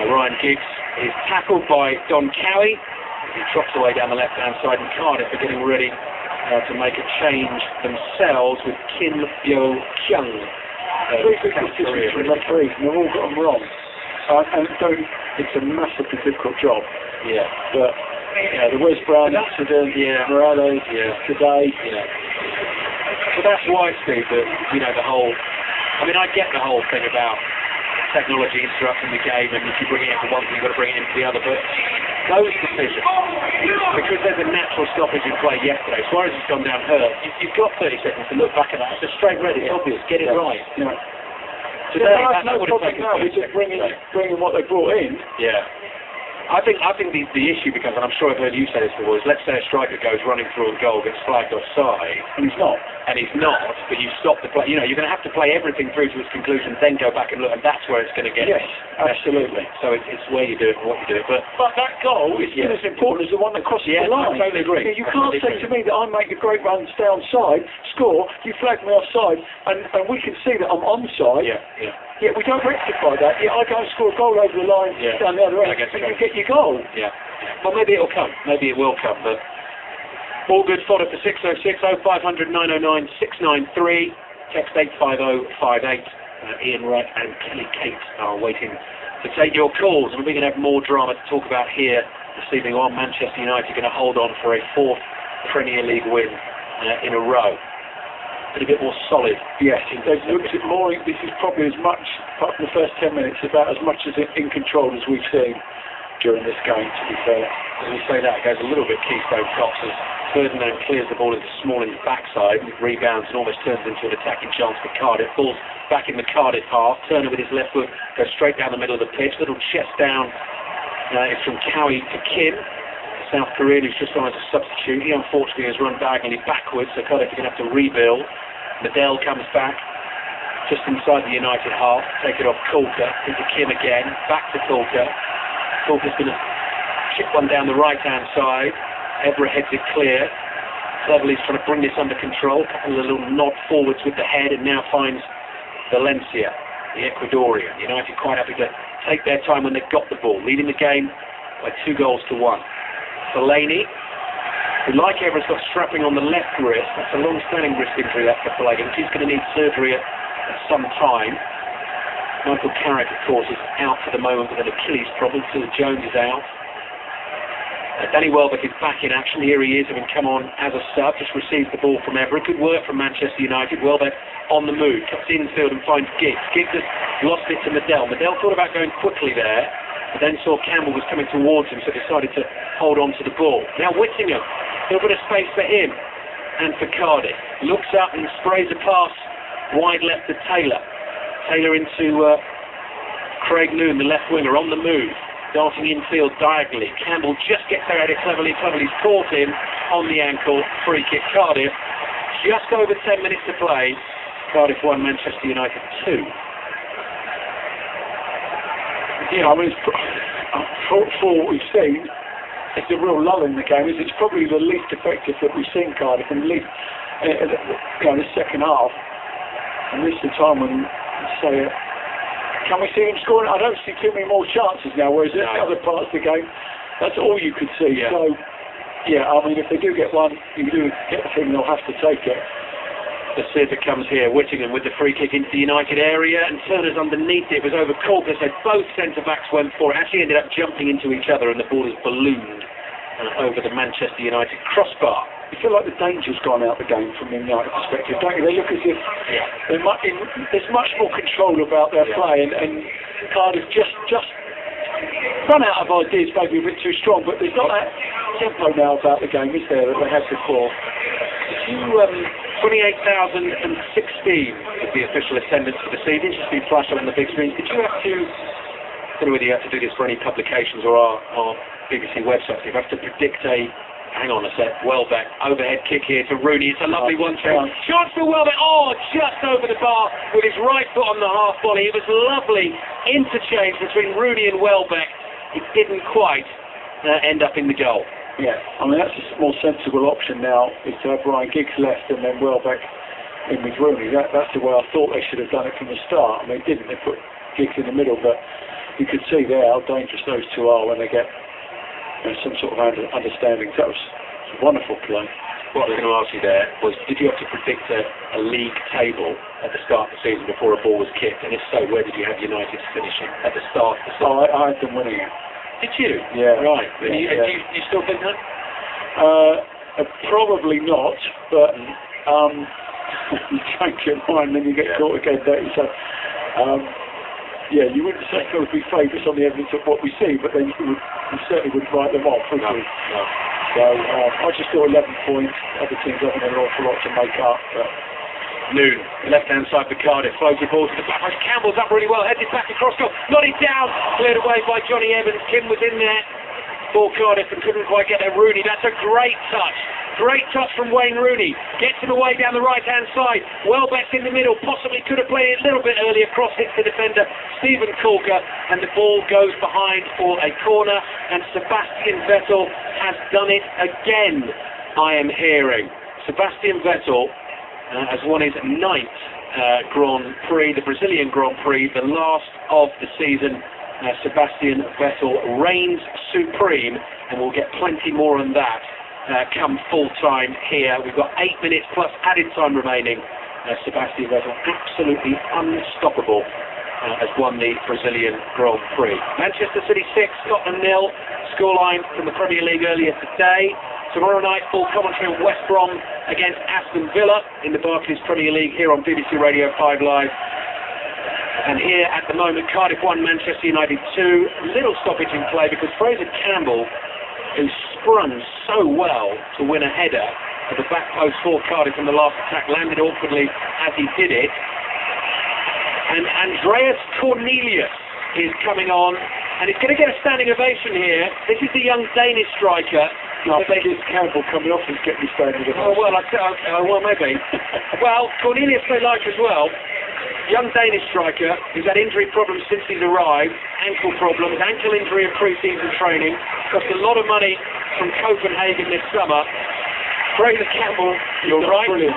Ryan Giggs is tackled by Don Cowie as he trots away down the left-hand side, and Cardiff are getting ready to make a change themselves with Kim Yo Kyung. Three big decisions from referees, and they've all got them wrong. And it's a massively difficult job. Yeah. But the Wes Brown accident, Morales today. But that's why, Steve, that, you know, the whole... I mean, I get the whole thing about technology interrupting the game, and if you bring it in for one thing, you've got to bring it in for the other, but those decisions, because there's a natural stoppage in play yesterday, Suarez has gone down hurt, you've got 30 seconds to look back at that. It's a straight red, it's obvious, get it right. Yeah. Today, that's that would have taken now. We're just bringing what they brought in. Yeah. I think the issue becomes, and I'm sure I've heard you say this before, is let's say a striker goes running through a goal, gets flagged offside, and he's not, but you stop the play. You know, you're going to have to play everything through to its conclusion, then go back and look, and that's where it's going to get. Yes, absolutely. So it's where you do it and what you do it. But that goal is as important as the one that crosses the line. I totally agree. You can't say to me that I make a great run downside, score, you flag me offside, and we can see that I'm onside. Yeah, we don't rectify that. I go and score a goal over the line down the other end, and you get your goal. Yeah. Well, maybe it'll come. Maybe it will come. But all good fodder for 606 0500 909 693. Text 85058. Ian Wright and Kelly Kate are waiting to take your calls, and we're going to have more drama to talk about here this evening. While Manchester United are going to hold on for a 4th Premier League win in a row. A bit more solid. Yes, they've looked at more. This is probably as much, apart from the first 10 minutes, about as much as in control as we've seen during this game, to be fair. As we say that, it goes a little bit Keystone Cops as Ferdinand clears the ball into Smalling's backside, rebounds and almost turns into an attacking chance for Cardiff. Ball's back in the Cardiff half. Turner with his left foot goes straight down the middle of the pitch. Little chest down. It's from Cowie to Kim. South Korean who's just on as a substitute. He unfortunately has run diagonally backwards, so Cardiff are going to have to rebuild. Medell comes back just inside the United half, take it off Coulter, into Kim again, back to Coulter. Coulter's going to chip one down the right-hand side. Everett heads it clear. Cleverly's trying to bring this under control, a couple of little nod forwards with the head, and now finds Valencia, the Ecuadorian. United quite happy to take their time when they've got the ball, leading the game by 2-1. Fellaini, who, like Everett's got strapping on the left wrist. That's a long-standing wrist injury, that for Fellaini. He's going to need surgery at some time. Michael Carrick, of course, is out for the moment with an Achilles problem. Phil Jones is out. Danny Welbeck is back in action. Here he is, having come on as a sub. Just received the ball from Everett. Good work from Manchester United. Welbeck on the move. Cuts infield and finds Giggs. Giggs has lost it to Medell. Medell thought about going quickly there, but then saw Campbell was coming towards him, so decided to hold on to the ball. Now Whittingham. A little bit of space for him and for Cardiff. Looks up and sprays a pass wide left to Taylor. Taylor into Craig Noon, the left winger, on the move. Darting infield diagonally. Campbell just gets there at it cleverly. Cleverly's caught him on the ankle. Free kick Cardiff. Just over 10 minutes to play. Cardiff 1, Manchester United 2. Yeah, I mean, for what we've seen, it's a real lull in the game. It's probably the least effective that we've seen Cardiff, and least, the second half. And this is the time when you say it. Can we see him scoring? I don't see too many more chances now, whereas in other parts of the game, that's all you could see. Yeah. So, yeah, I mean, if they do get one, you do get the feeling they'll have to take it. The sitter comes here. Whittingham with the free kick into the United area, and Turner's underneath it. It was over Corker, so both centre-backs went for it. Actually ended up jumping into each other, and the ball has ballooned over the Manchester United crossbar. You feel like the danger's gone out the game from the United perspective, don't you? They look as if there's much more control about their play, and Cardiff just run out of ideas, maybe a bit too strong, but there's not that tempo now about the game, is there, that they had before? 28,016 is the official attendance for the season. It's just been flashed on the big screen. Did you have to, I don't know whether you have to do this for any publications or our BBC website, you have to predict hang on a sec, Welbeck, overhead kick here to Rooney. It's a lovely one-two. Chance for Welbeck, just over the bar with his right foot on the half volley. It was lovely interchange between Rooney and Welbeck. It didn't quite end up in the goal. Yeah, I mean, that's a more sensible option now, is to have Ryan Giggs left and then Welbeck in with Rooney. That's the way I thought they should have done it from the start. I mean, they didn't. They put Giggs in the middle, but you could see there how dangerous those two are when they get some sort of understanding. That was a wonderful play. What I was going to ask you there was, did you have to predict a league table at the start of the season before a ball was kicked? And if so, where did you have United finishing at the start of the season? I had them winning it. Did you? Yeah. Right. Yeah, Do you still think that? Probably not, but you change your mind and then you get caught again, don't you? So, yeah, you wouldn't say there would be favourites on the evidence of what we see, but then you certainly wouldn't write them off, would you? No. So I just thought 11 points. Other teams having an awful lot to make up. But Noon, left-hand side for Cardiff, floats the ball to the back. Campbell's up really well, headed back across goal, nodded down, cleared away by Johnny Evans. Kim was in there for Cardiff and couldn't quite get there. Rooney, that's a great touch. Great touch from Wayne Rooney. Gets him away down the right-hand side. Welbeck's in the middle. Possibly could have played it a little bit earlier. Cross hits the defender, Stephen Corker, and the ball goes behind for a corner. And Sebastian Vettel has done it again, I am hearing. Sebastian Vettel has won his 9th Grand Prix, the Brazilian Grand Prix, the last of the season. Sebastian Vettel reigns supreme, and we'll get plenty more on that come full time here. We've got 8 minutes plus added time remaining. Sebastian Vettel, absolutely unstoppable, has won the Brazilian Grand Prix. Manchester City 6, Scotland 0. Scoreline from the Premier League earlier today. Tomorrow night, full commentary on West Brom against Aston Villa in the Barclays Premier League here on BBC Radio 5 Live. And here at the moment, Cardiff 1, Manchester United 2. Little stoppage in play because Fraser Campbell, who sprung so well to win a header at the back post for Cardiff in the last attack, landed awkwardly as he did it. And Andreas Cornelius is coming on, and he's going to get a standing ovation here. This is the young Danish striker. I think it's Campbell coming off and getting his standing ovation. Well, maybe. Well, Cornelius played like as well. Young Danish striker who's had injury problems since he's arrived, ankle problems, ankle injury in pre-season training, cost a lot of money from Copenhagen this summer. Fraser Campbell, you're right, brilliant.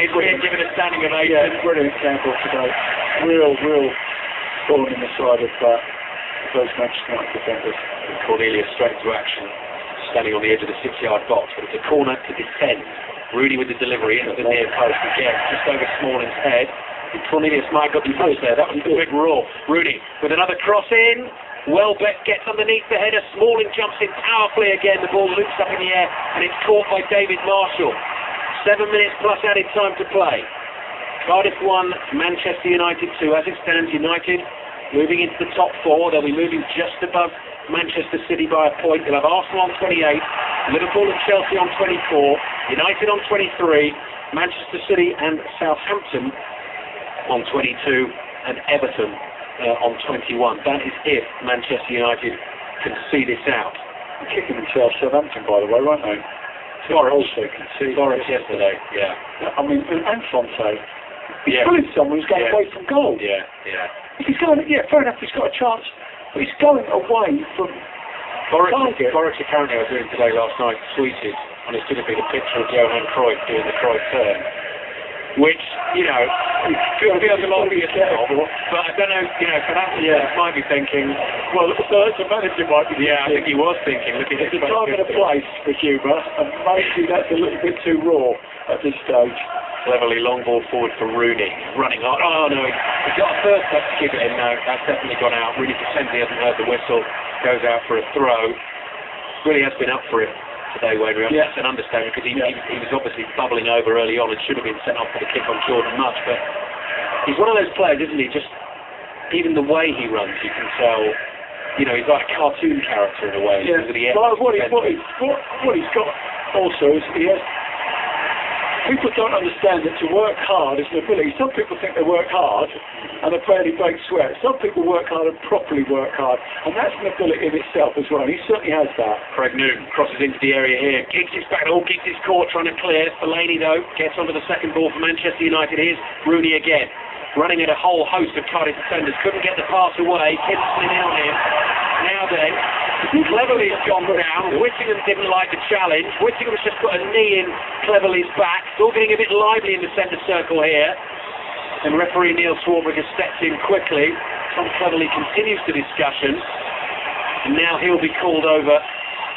He's being given a standing ovation. Yeah, brilliant Campbell today. Real thorn in the side of those Manchester United defenders. Cornelius straight into action, standing on the edge of the 6-yard box, but it's a corner to defend. Rooney with the delivery into the near post again, just over Smalling's head. Cornelius might have got the post there. That was a big roar. Rooney with another cross in. Welbeck gets underneath the header. Smalling jumps in powerfully again. The ball loops up in the air and it's caught by David Marshall. 7 minutes plus added time to play. Cardiff 1, Manchester United 2. As it stands, United moving into the top 4. They'll be moving just above Manchester City by a point. They'll have Arsenal on 28, Liverpool and Chelsea on 24, United on 23, Manchester City and Southampton on 22, and Everton on 21. That is if Manchester United can see this out. Kicking themselves Southampton, by the way, won't they? Forest also can see Forest yesterday, yeah. I mean, and Fonte. He's Yeah. pulling someone who's going away from goal. Yeah, yeah. If he's going, yeah, fair enough, he's got a chance, but he's going away from target. Forest apparently, I was doing today last night, tweeted, and it's going to be the picture of Johan Cruyff doing the Cruyff turn. Which, you know, feels a lot of yourself, but I don't know, you know, Fernandes might be thinking, well, the manager might be I think he was thinking, look at it's a time and a place for humour, and maybe that's a little bit too raw at this stage. Cleverly long ball forward for Rooney, running hard. Oh no, he's got a first touch to keep it in now. That's definitely gone out. Rooney pretends he hasn't heard the whistle, goes out for a throw. Really has been up for it today, Wayne. That's an understatement, because he was obviously bubbling over early on and should have been sent off for the kick on Jordan Much. But he's one of those players, isn't he? Just even the way he runs, you can tell. You know, he's like a cartoon character in a way. Yeah. Well, what he's got also is he has. People don't understand that to work hard is an ability. Some people think they work hard and they barely break sweat. Some people work hard and properly work hard, and that's an ability in itself as well. And he certainly has that. Craig Newton crosses into the area here. Giggs is back. Giggs is caught trying to clear. Fellaini, though, gets onto the second ball for Manchester United. Here's Rooney again, running at a whole host of Cardiff defenders. Couldn't get the pass away. Kinsley in on him. Now then, Cleverley's gone down. Whittingham didn't like the challenge. Whittingham's just put a knee in Cleverley's back. It's all getting a bit lively in the centre circle here. And referee Neil Swarbrick has stepped in quickly. Tom Cleverley continues the discussion. And now he'll be called over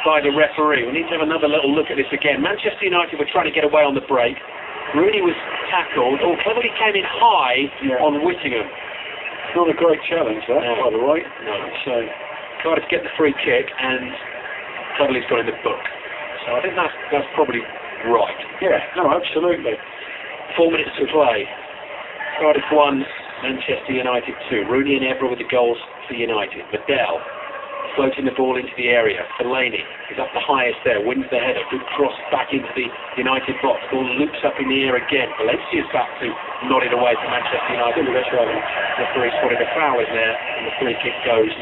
by the referee. We need to have another little look at this again. Manchester United were trying to get away on the break. Rooney was tackled. Cleverley came in high on Whittingham. Not a great challenge, that, by the way. No. So Cardiff get the free kick, and Cleverley's got in the book. So I think that's probably right. Yeah, no, absolutely. 4 minutes to play. Cardiff 1, Manchester United 2. Rooney and Evra with the goals for United. Vidal floating the ball into the area. Fellaini is up the highest there, wins the header. Good cross back into the United box. Ball loops up in the air again. Valencia's back to nod it away for Manchester United. The referee spotted a foul in there, and the free kick goes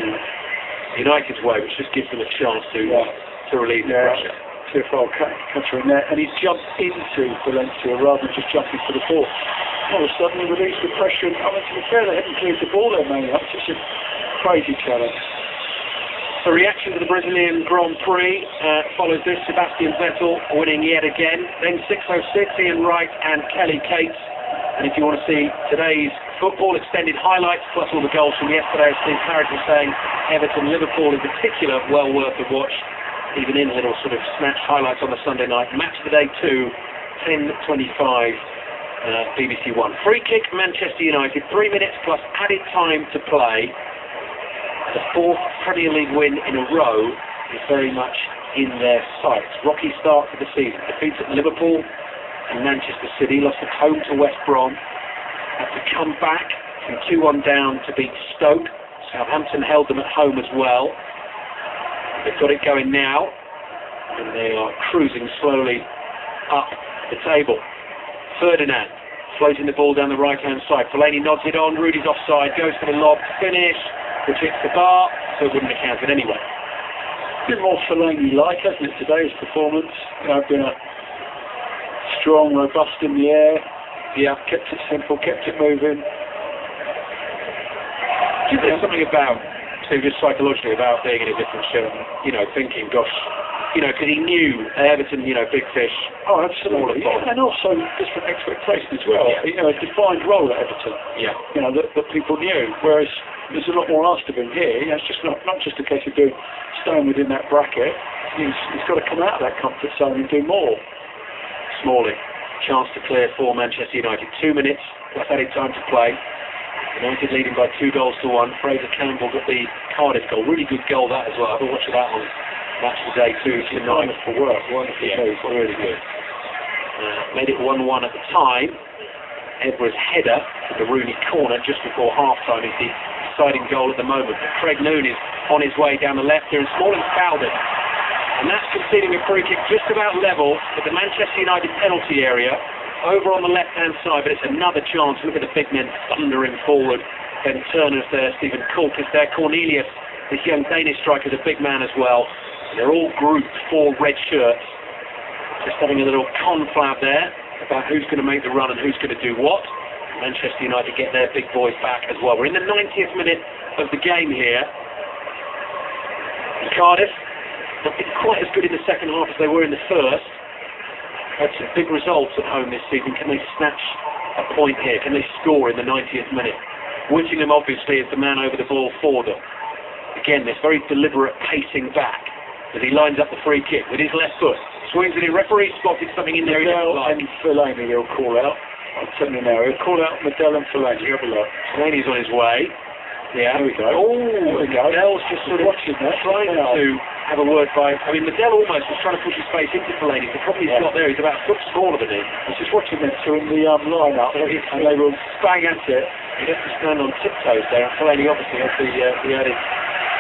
United's way, which just gives them a chance to relieve the pressure. Two-fold catcher in there, and he's jumped into Valencia rather than just jumping for the ball. All of a sudden he released the pressure, and I mean, to be fair, they hadn't cleared the ball there, man. That's just a crazy challenge. The reaction to the Brazilian Grand Prix follows this. Sebastian Vettel winning yet again. Then 606, Ian Wright and Kelly Cates. And if you want to see today's football extended highlights, plus all the goals from yesterday, as Steve Claridge was saying, Everton, Liverpool in particular, well worth a watch. Even in little sort of snatch highlights on the Sunday night. Match of the day 2, 10:25, BBC One. Free kick, Manchester United, 3 minutes plus added time to play. The fourth Premier League win in a row is very much in their sights. Rocky start to the season. Defeats at Liverpool and Manchester City. Lost at home to West Brom. Had to come back from 2-1 down to beat Stoke. Southampton held them at home as well. They've got it going now, and they are cruising slowly up the table. Ferdinand floating the ball down the right-hand side. Fellaini nods it on. Rudy's offside. Goes for the lob to finish, which hits the bar, so it wouldn't have counted anyway. A bit more Fellaini-like, hasn't it, today's performance? You know, been a strong, robust in the air. Yeah, kept it simple, kept it moving. Do you think there's something about, just psychologically, about being in a different show, you know, thinking, gosh, you know, because he knew Everton, you know, big fish. Oh, absolutely. And also different expectations as well. Yeah. You know, a defined role at Everton. Yeah. You know, that people knew. Whereas there's a lot more asked of him here. You know, it's just not just a case of staying within that bracket. He's got to come out of that comfort zone and do more. Smalling, chance to clear for Manchester United. 2 minutes, plus added time to play. United leading by 2-1. Fraser Campbell got the Cardiff goal. Really good goal that as well. I've been watching that on Match Today too tonight. Wonderful work, wonderful move, really good. Made it 1-1 at the time. Ebra's header to the Rooney corner just before half-time is the deciding goal at the moment. But Craig Noon is on his way down the left here, and Smalling's fouled it. And that's conceding a free kick just about level with the Manchester United penalty area over on the left-hand side, but it's another chance. Look at the big men thundering forward. Ben Turner's there, Stephen Cook is there, Cornelius, this young Danish striker, is a big man as well. They're all grouped, 4 red shirts. Just having a little conflab there about who's going to make the run and who's going to do what. Manchester United get their big boys back as well. We're in the 90th minute of the game here. Cardiff not been quite as good in the second half as they were in the first. Had some big results at home this season. Can they snatch a point here? Can they score in the 90th minute? Whittingham obviously is the man over the ball for them. Again, this very deliberate pacing back as he lines up the free kick with his left foot. Swings it in. Referee spotted something in there. Medell and Fellaini he'll call out. I'm telling you now, he'll call out Medell and Fellaini. Have a look. Fellaini's on his way. Yeah. There we go. Oh, there we go. Medell's just sort of watching that. trying to have a word by... I mean, Medell almost was trying to push his face into Fellaini. The problem he's got there, he's about a foot smaller than him. I was just watching them two in the line-up, and they were bang at it. He has to stand on tiptoes there, and Fellaini obviously has the added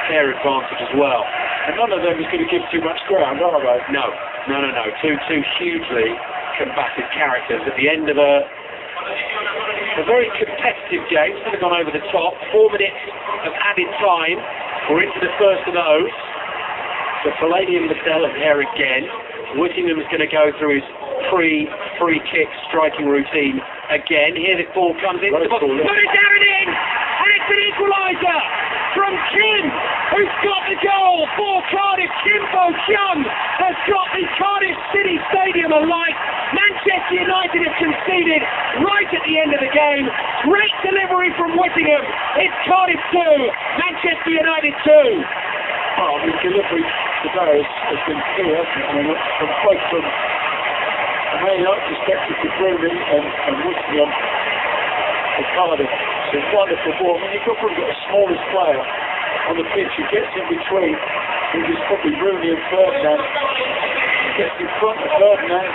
fair advantage as well. And none of them is going to give too much ground, are they? No. Two hugely combative characters at the end of a very competitive game. It's gone over the top. 4 minutes of added time. We're into the first of those. So Fellaini and Medell are there again. Whittingham is going to go through his free kick striking routine again. Here the ball comes in. Put it down and in! And it's an equaliser from Kim, who's got the goal for Cardiff. Kim Bo-kyung has got the Cardiff City Stadium alight. Manchester United have conceded right at the end of the game. Great delivery from Whittingham. It's Cardiff 2, Manchester United 2. Well, the delivery today has been key, hasn't it? I mean, from both from a Man United perspective to Rooney and Whittingham for Cardiff. It's a wonderful ball. I mean, you've probably got the smallest player on the pitch who gets in between, which is probably Rooney and Ferdinand. He gets in front of Ferdinand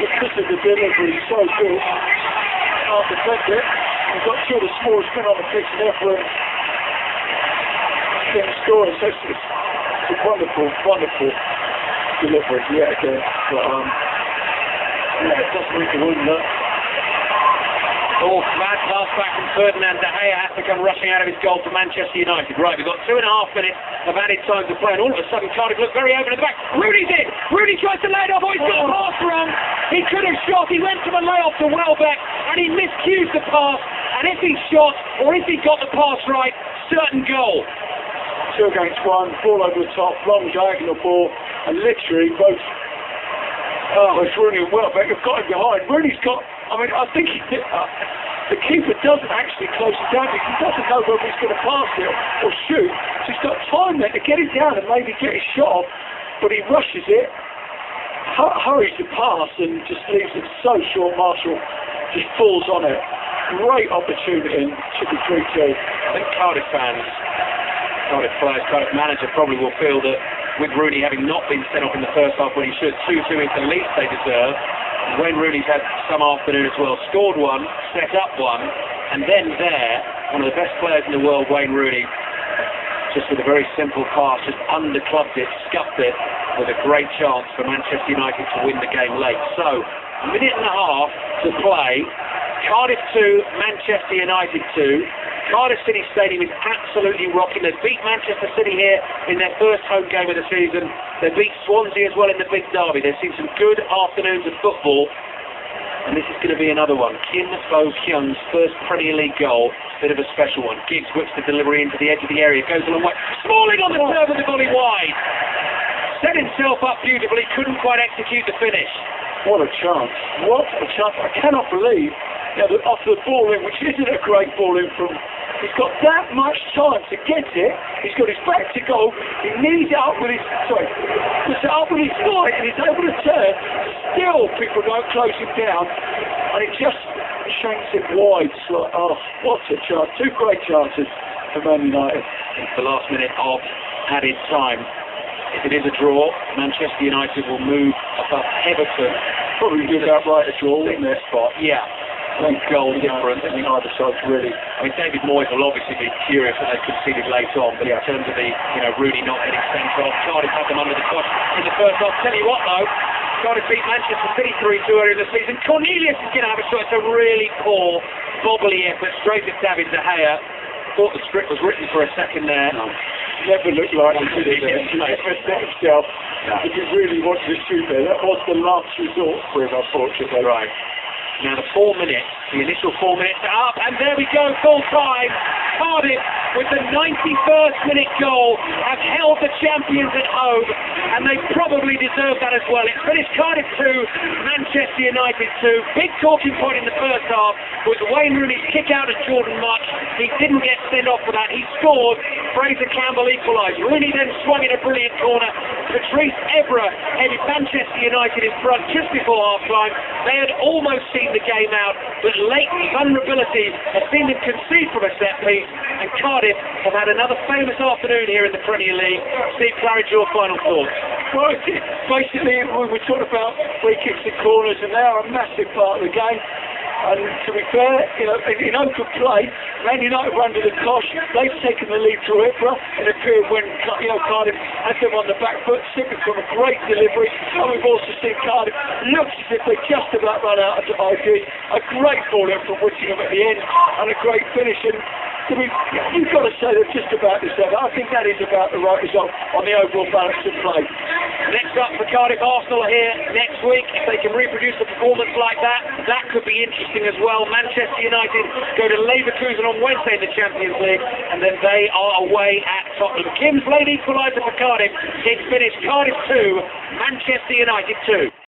because of the delivery, so good. Can't defend it. We've got two of the smallest men on the pitch, and therefore scoring. So it's a wonderful delivery yet again. But yeah, it doesn't make a wonder. Oh, bad pass back from Ferdinand. De Gea has to come rushing out of his goal for Manchester United. Right, we've got 2.5 minutes of added time to play, and all of a sudden Cardiff look very open at the back. Rooney's in! Rooney tries to lay it off. Oh, he's got the pass wrong. He could have shot. He went for the layoff to Welbeck, and he miscued the pass. And if he shot, or if he got the pass right, certain goal. 2 against 1, ball over the top, long diagonal ball, and literally both Rooney and Welbeck have got him behind. Rooney's got, I mean, I think the keeper doesn't actually close it down because he doesn't know whether he's going to pass it or shoot. So he's got time there to get it down and maybe get his shot off, but he rushes it, hurries the pass and just leaves it so short. Marshall just falls on it. Great opportunity and should be 3-2. I think Cardiff fans, Cardiff players, Cardiff manager probably will feel that with Rooney having not been sent off in the first half when he should, 2-2 is the least they deserve. Wayne Rooney's had some afternoon as well, scored one, set up one, and then one of the best players in the world, Wayne Rooney, just with a very simple pass, just underclubbed it, scuffed it, with a great chance for Manchester United to win the game late. So, a minute and a half to play. Cardiff 2, Manchester United 2. Cardiff City Stadium is absolutely rocking. They beat Manchester City here in their first home game of the season. They beat Swansea as well in the big derby. They've seen some good afternoons of football. And this is going to be another one. Kim Bo-kyung's first Premier League goal. Bit of a special one. Giggs whips the delivery into the edge of the area. Goes a long way. Smalling on the serve of the volley wide. Set himself up beautifully. Couldn't quite execute the finish. What a chance. What a chance. I cannot believe that off the ball in, which isn't a great ball in from... He's got that much time to get it. He's got his back to goal. He needs it up with his... puts it up with his foot and he's able to turn. Still, people don't close him down. And it just shanks it wide. It's like, oh, what a chance. 2 great chances. for Man United. The last minute of added time. If it is a draw, Manchester United will move above Everton. Probably be about right a draw in their spot. Yeah. One goal difference. I think either side's really. I mean, David Moyes will obviously be furious that they conceded late on, but in terms of the, Rooney not getting sent off, Cardiff had them under the cosh in the first half. Tell you what though, Cardiff beat Manchester City 3-2 earlier in the season. Cornelius is going to have a shot. It's a really poor, bobbly effort straight at David De Gea. Thought the script was written for a second there. No. Never looked like he did it. He never set himself. If he really wanted to shoot there, that was the last resort for him, unfortunately. Right. Now the 4 minutes, the initial 4 minutes are up, and there we go, full time. Cardiff, with the 91st minute goal, have held the champions at home, and they probably deserve that as well. It's finished Cardiff 2, Manchester United 2. Big talking point in the first half was Wayne Rooney's kick out at Jordan Much. He didn't get sent off for that. He scored. Fraser Campbell equalised. Rooney then swung in a brilliant corner. Patrice Evra headed Manchester United in front just before half-time. They had almost seen the game out, but late vulnerability has seen them concede from a set piece, and Cardiff have had another famous afternoon here in the Premier League. Steve Claridge, your final thoughts? Well, basically, we talked about free kicks and corners, and they are a massive part of the game. And to be fair, in open play, Man United were under the cosh. They've taken the lead through Ibra in a period when Cardiff had them on the back foot, simply from a great delivery. And we've also seen Cardiff look as if they just about run out of ideas. A great ball in from Whittingham at the end, and a great finish. And you've got to say they've just about deserved it. I think that is about the right result on the overall balance of play. Next up for Cardiff, Arsenal here next week. If they can reproduce a performance like that, that could be interesting as well. Manchester United go to Leverkusen on Wednesday in the Champions League, and then they are away at Tottenham. Kim's late equaliser for Cardiff. It's finished Cardiff 2, Manchester United 2.